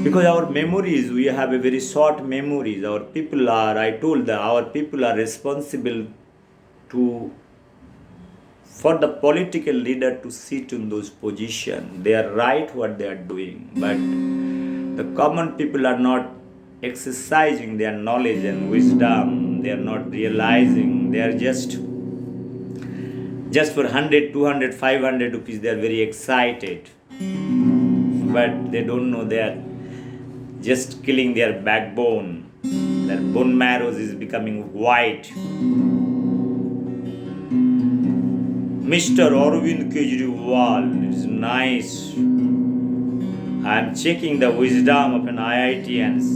Because our memories, we have a very short memories. Our people are, I told that our people are responsible for the political leader to sit in those positions. They are right what they are doing. But the common people are not exercising their knowledge and wisdom. They are not realizing. They are just for 100, 200, 500 rupees, they are very excited. But they don't know they are just killing their backbone. Their bone marrow is becoming white. Mr. Arvind Kejriwal is nice. I am checking the wisdom of an IITians.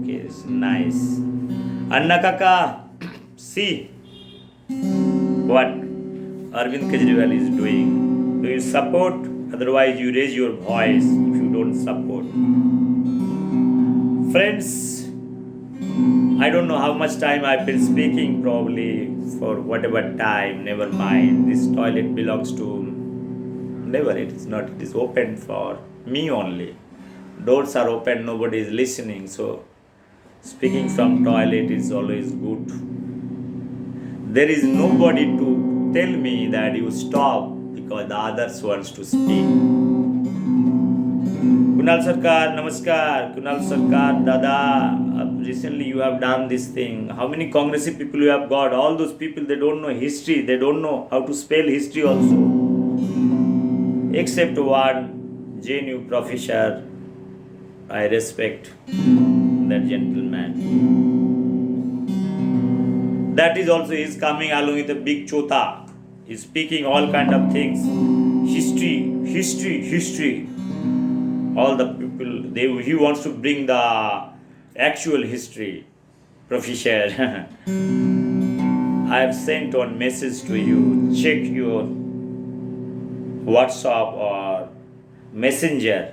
Okay, it's nice. Anna Kaka, see what Arvind Kejriwal is doing. Do you support? Otherwise, you raise your voice if you don't support. Friends, I don't know how much time I've been speaking, probably for whatever time, never mind. This toilet belongs to never, it is not, it is open for me only. Doors are open, nobody is listening, so speaking from toilet is always good. There is nobody to tell me that you stop because the others wants to speak. Kunal Sarkar, Namaskar. Kunal Sarkar, Dada, recently you have done this thing. How many Congress people you have got? All those people, they don't know history. They don't know how to spell history also. Except one JNU professor. I respect that gentleman. That is also, he is coming along with a big chota. He is speaking all kind of things. History. All the people, he wants to bring the actual history. Professor. I have sent one message to you. Check your WhatsApp or messenger.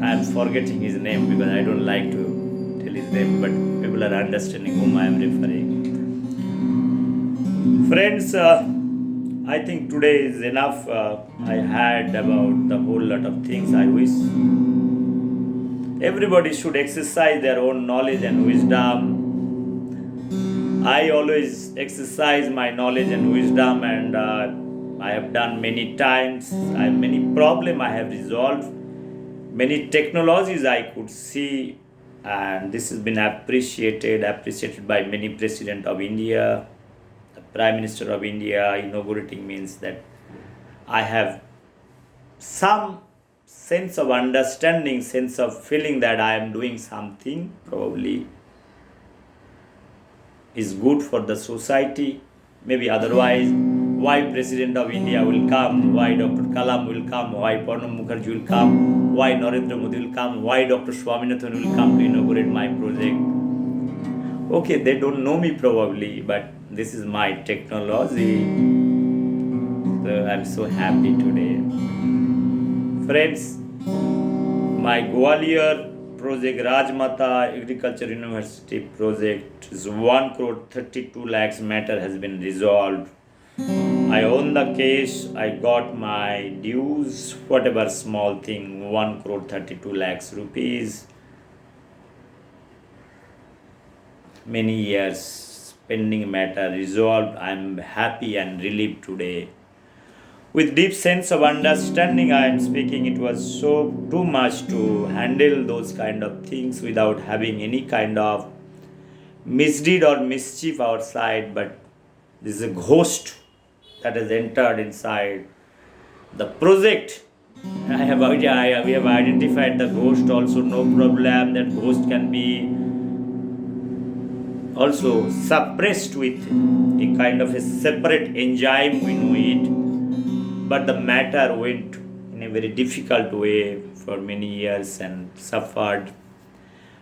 I'm forgetting his name because I don't like to tell his name, but people are understanding whom I am referring. Friends, I think today is enough. I had about the whole lot of things. I wish everybody should exercise their own knowledge and wisdom. I always exercise my knowledge and wisdom, and I have done many times. I have many problems I have resolved, many technologies I could see, and this has been appreciated by many President of India, the Prime Minister of India. Inaugurating means that I have some sense of understanding, sense of feeling that I am doing something probably is good for the society. Maybe otherwise, why President of India will come, why Dr. Kalam will come, why Pranab Mukherjee will come, why Narendra Modi will come, why Dr. Swaminathan will come to inaugurate my project. Okay, they don't know me probably, but this is my technology. So I'm so happy today. Friends, my Gwalior project, Rajmata Agriculture University project, is 1 crore 32 lakhs matter has been resolved. I own the case, I got my dues, whatever small thing, 1 crore 32 lakhs rupees. Many years pending matter resolved. I am happy and relieved today. With deep sense of understanding I am speaking. It was so too much to handle those kind of things without having any kind of misdeed or mischief outside, but this is a ghost that has entered inside the project. We have identified the ghost also, no problem. That ghost can be also suppressed with a kind of a separate enzyme, we know it. But the matter went in a very difficult way for many years and suffered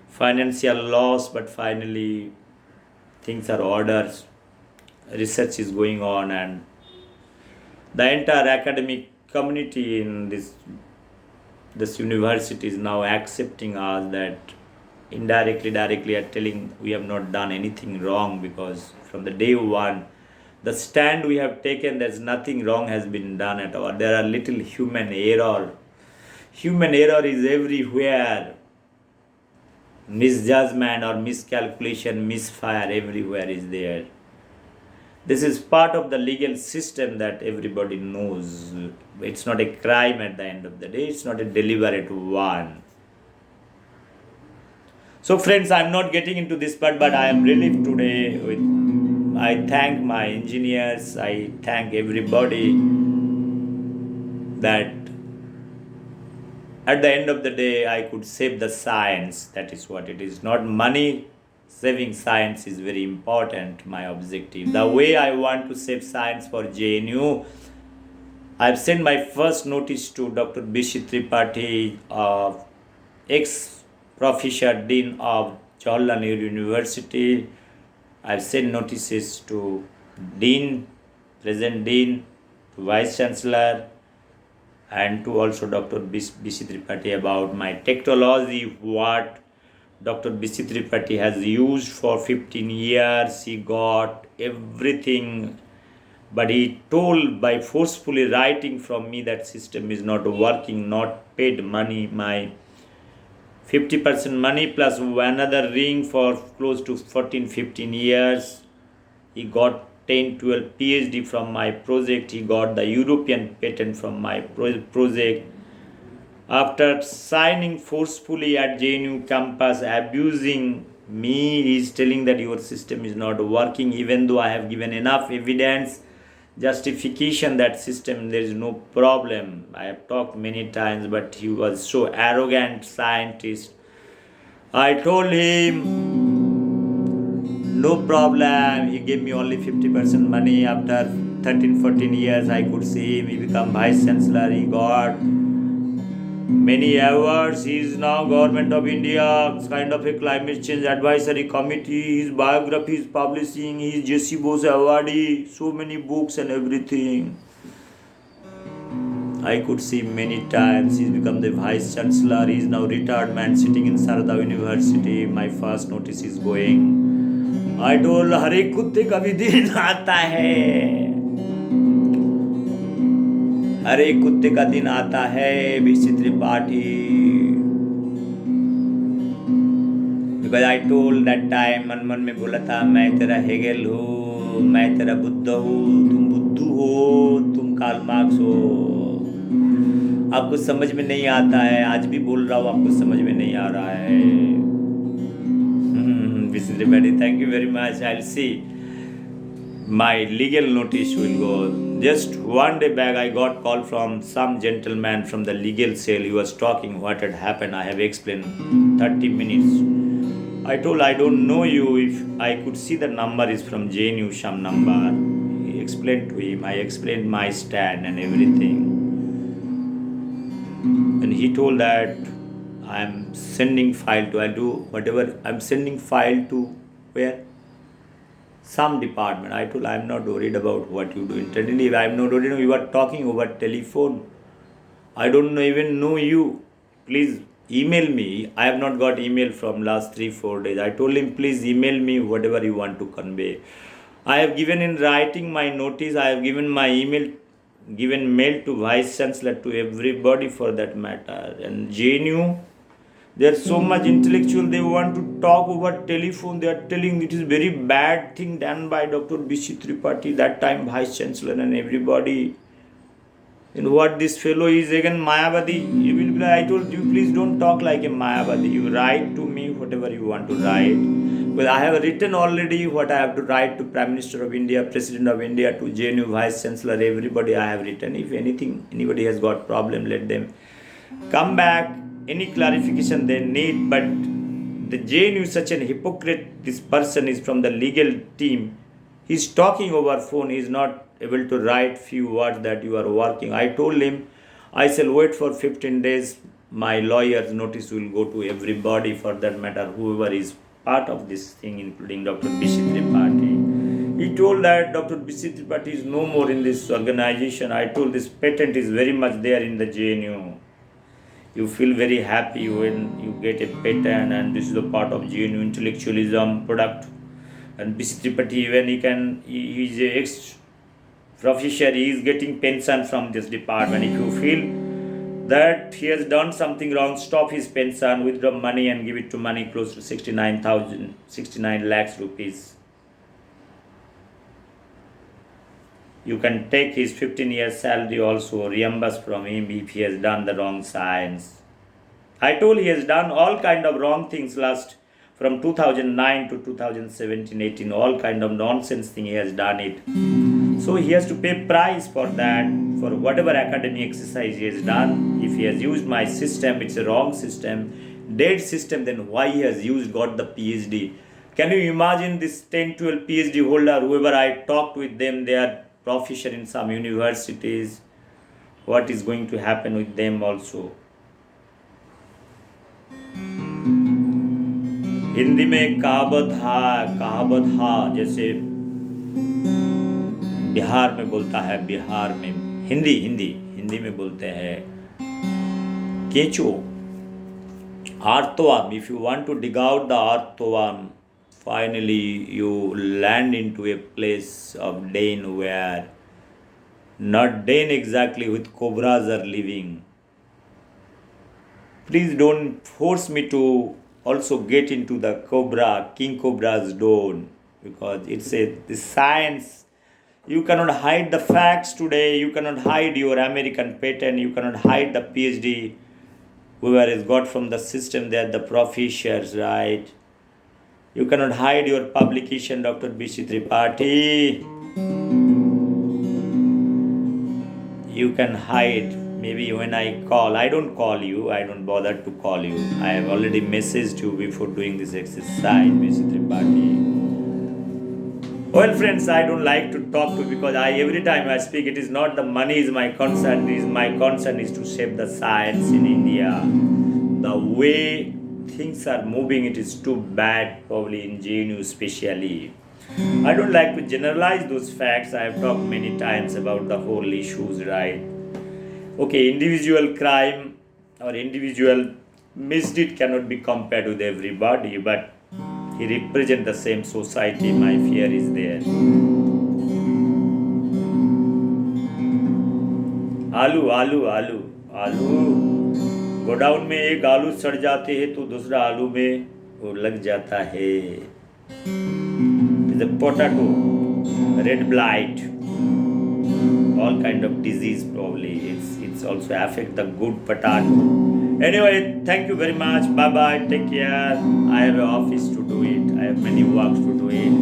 financial loss, but finally things are ordered. Research is going on, and the entire academic community in this university is now accepting us, that directly are telling we have not done anything wrong, because from the day one the stand we have taken, there's nothing wrong has been done at all. There are little human error. Human error is everywhere. Misjudgment or miscalculation, misfire everywhere is there. This is part of the legal system that everybody knows. It's not a crime at the end of the day. It's not a deliberate one. So friends, I'm not getting into this part, but I am relieved today. I thank my engineers, I thank everybody that at the end of the day I could save the science. That is what it is. Not money, saving science is very important, my objective. The way I want to save science for JNU, I've sent my first notice to Dr. B.C. Tripathi, ex-professor dean of Jawaharlal Nehru University. I've sent notices to Dean, present Dean, to Vice Chancellor, and to also Dr. B.C. Tripathi about my technology, what Dr. B.C. Tripathi has used for 15 years. He got everything, but he told by forcefully writing from me that system is not working, not paid money, my 50% money plus another ring for close to 14-15 years. He got 10-12 PhD from my project. He got the European patent from my project. After signing forcefully at JNU campus, abusing me, he is telling that your system is not working, even though I have given enough evidence, justification that system there is no problem. I have talked many times, but he was so arrogant scientist. I told him no problem. He gave me only 50% money. After 13-14 years I could see him. He became vice chancellor. He got many awards. He is now government of India kind of a climate change advisory committee. His biography is publishing. He is J.C. Bose awardee. So many books and everything. I could see many times. He's become the vice chancellor. He is now retired man sitting in Sarada University. My first notice is going. I told हर एक कुत्ते का भी दिन आता है. हर एक कुत्ते का दिन आता है BC Tripathi. Because I told that time मन मन में बोला था मैं तेरा हेगेल हूँ, मैं तेरा बुद्ध हूँ, तुम बुद्धू हो, तुम कार्ल मार्क्स हो. आपको समझ में नहीं आता है. आज भी बोल रहा हूँ, आपको समझ में नहीं आ रहा है. This is everybody. Thank you very much. I'll see. My legal notice will go. Just one day back, I got call from some gentleman from the legal cell. He was talking what had happened. I have explained 30 minutes. I told I don't know you. If I could see the number is from JNU, some number. He explained to him. I explained my stand and everything. And he told that I'm sending file to. I'll do whatever. I'm sending file to where? Some department. I told I'm not worried about what you do internally. I'm not worried. You are talking over telephone. I don't even know you. Please email me. I have not got email from last 3-4 days. I told him please email me whatever you want to convey. I have given in writing my notice. I have given my email, given mail to vice chancellor, to everybody for that matter. And JNU, they are so much intellectual, they want to talk over telephone. They are telling it is very bad thing done by Dr. B.C. Tripathi, that time vice chancellor, and everybody. And what this fellow is again Mayavadi. You will be like, I told you please don't talk like a Mayavadi. You write to me whatever you want to write. Well, I have written already what I have to write to Prime Minister of India, President of India, to JNU Vice Chancellor, everybody I have written. If anything, anybody has got problem, let them come back. Any clarification they need, but the JNU is such an hypocrite. This person is from the legal team. He's talking over phone. He's not able to write few words that you are working. I told him, I shall wait for 15 days. My lawyer's notice will go to everybody for that matter, whoever is part of this thing, including Dr. B.C. Tripathi. He told that Dr. B.C. Tripathi is no more in this organization. I told this patent is very much there in the JNU. You feel very happy when you get a patent, and this is a part of GNU intellectualism product. And B.C. Tripathi, when he is a ex-professor, he is getting pension from this department. If you feel that he has done something wrong, stop his pension, withdraw money and give it to money close to 69 lakhs rupees. You can take his 15 years salary also, reimburse from him if he has done the wrong science. I told he has done all kind of wrong things last, from 2009 to 2017-18, all kind of nonsense thing he has done it. So he has to pay price for that, for whatever academic exercise he has done. If he has used my system, it's a wrong system, dead system, then why he has used, got the PhD. Can you imagine this 10-12 PhD holder, whoever I talked with them, they are professor in some universities, what is going to happen with them also. Hindi में कहावत हा जैसे बिहार में बोलता है, बिहार में हिंदी में बोलते हैं केचो, earthworm. If you want to dig out the earthworm, finally you land into a place of den where not den exactly, with cobras are living. Please don't force me to also get into the king cobra's den, because it's the science. You cannot hide the facts today. You cannot hide your American patent. You cannot hide the PhD whoever is got from the system. They are the professors, right? You cannot hide your publication, Dr. B.C. Tripathi. You can hide. Maybe when I call, I don't call you. I don't bother to call you. I have already messaged you before doing this exercise, B.C. Tripathi. Well, friends, I don't like to talk to, because every time I speak, it is not the money is my concern. My concern is to shape the science in India. The way things are moving, it is too bad, probably in JNU especially. I don't like to generalize those facts. I have talked many times about the whole issues, right? Okay, individual crime or individual misdeed cannot be compared with everybody, but he represents the same society. My fear is there. आलू आलू आलू आलू godown में एक आलू सड़ जाते हैं तो दूसरा आलू में वो लग जाता है. The potato, red blight, all kind of disease probably. It's also affect the good potato. Anyway, thank you very much. Bye bye. Take care. I have an office to do it. I have many works to do it.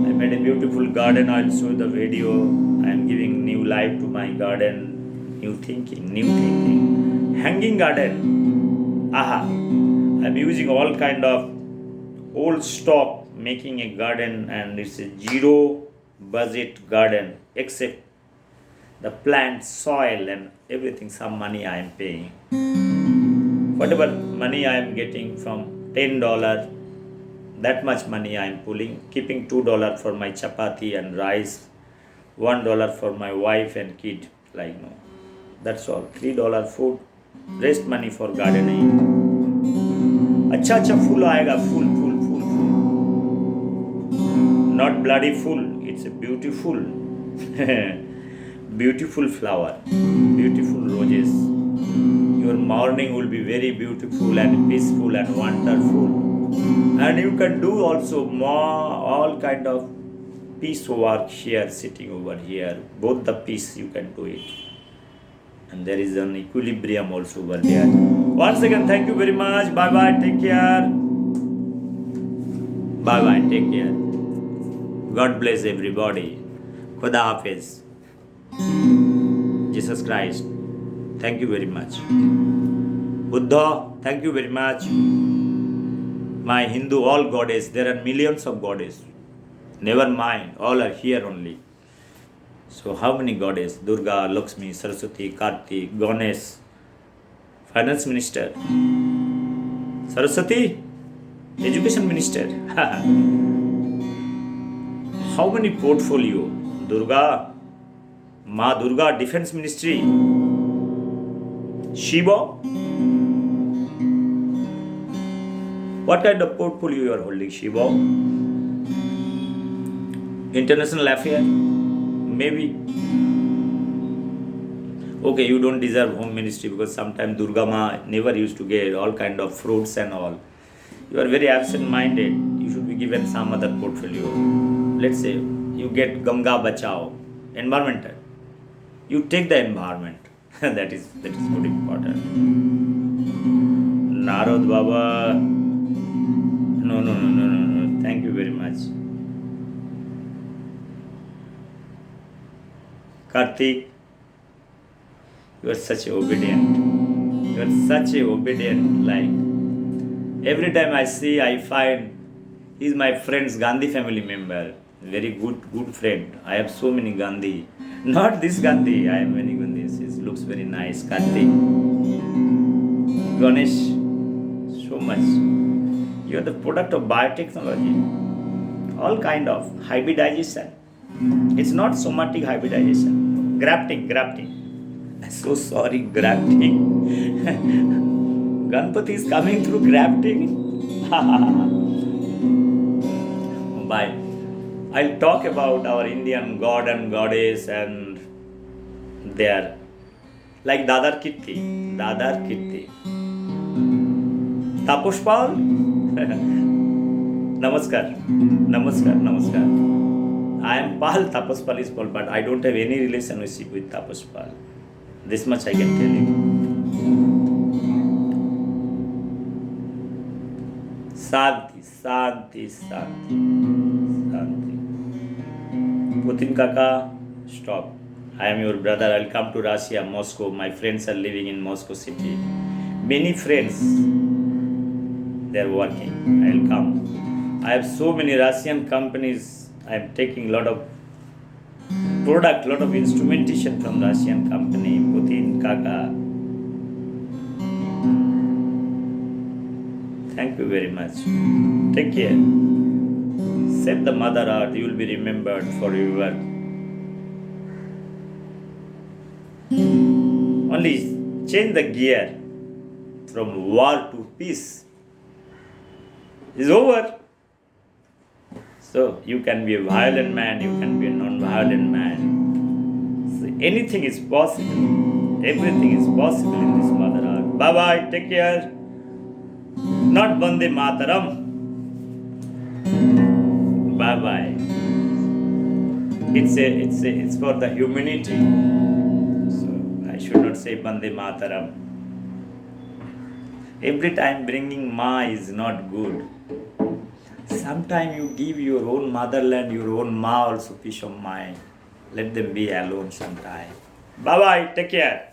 I made a beautiful garden. I'll show the video. I am giving new life to my garden. New thinking. Hanging garden. Aha. I'm using all kind of old stock making a garden, and it's a zero budget garden except the plant, soil and everything. Some money I am paying. Whatever money I am getting from $10, that much money I am pulling, keeping $2 for my chapati and rice, $1 for my wife and kid, like no. That's all. $3 food, rest money for gardening. अच्छा फूल आएगा, फूल. Not bloody full, it's a beautiful beautiful flower, beautiful roses. Your morning will be very beautiful and peaceful and wonderful. And you can do also more all kind of peace work here, sitting over here. Both the peace you can do it. And there is an equilibrium also over there. Once again, thank you very much. Bye bye, take care. Bye bye, take care. God bless everybody. Khuda Hafiz. Jesus Christ. Thank you very much. Buddha, thank you very much. My Hindu, all goddess. There are millions of goddess. Never mind. All are here only. So how many goddess? Durga, Lakshmi, Saraswati, Kartik, Ganesh. Finance Minister. Saraswati, Education Minister. How many portfolio? Durga, Ma Durga, Defense Ministry. Shiva. What kind of portfolio you are holding, Shiva? International affair? Maybe. Okay, you don't deserve home ministry because sometimes Durga Ma never used to get all kind of fruits and all. You are very absent-minded. You should be given some other portfolio. Let's say you get Ganga Bachao, environmental. You take the environment. that is good important. Narod Baba. No. Thank you very much. Kartik, you are such obedient. Like every time I see, I find he's my friend's Gandhi family member. Very good friend. I have so many Gandhi. Not this Gandhi. I have many Gandhis. It looks very nice. Kartik, Ganesh, so much. You are the product of biotechnology. All kind of hybridization. It's not somatic hybridization. Grafting. I'm so sorry, grafting. Ganpati is coming through grafting. Bye. I'll talk about our Indian god and goddess and their like Dadar Kirti. Taposh Paul. Namaskar. I am Pal, Tapas Pal is Paul, but I don't have any relationship with Tapas Pal. This much I can tell you. Shanti. Putin Kaka, stop. I am your brother. I'll come to Russia, Moscow. My friends are living in Moscow city. Many friends, they are working. I'll come. I have so many Russian companies. I am taking lot of product, lot of instrumentation from Russian company. Putin Kaka. Thank you very much. Take care. Save the Mother Earth. You will be remembered for your work. only change the gear from war to peace. It's over. So you can be a violent man, you can be a non-violent man. So anything is possible. Everything is possible in this mother earth. Bye bye. Take care. Not Vande Mataram. Bye bye. It's for the humanity. So I should not say Vande Mataram. Every time bringing Ma is not good. Sometimes you give your own motherland, your own Ma also peace of mind. Let them be alone sometime. Bye bye. Take care.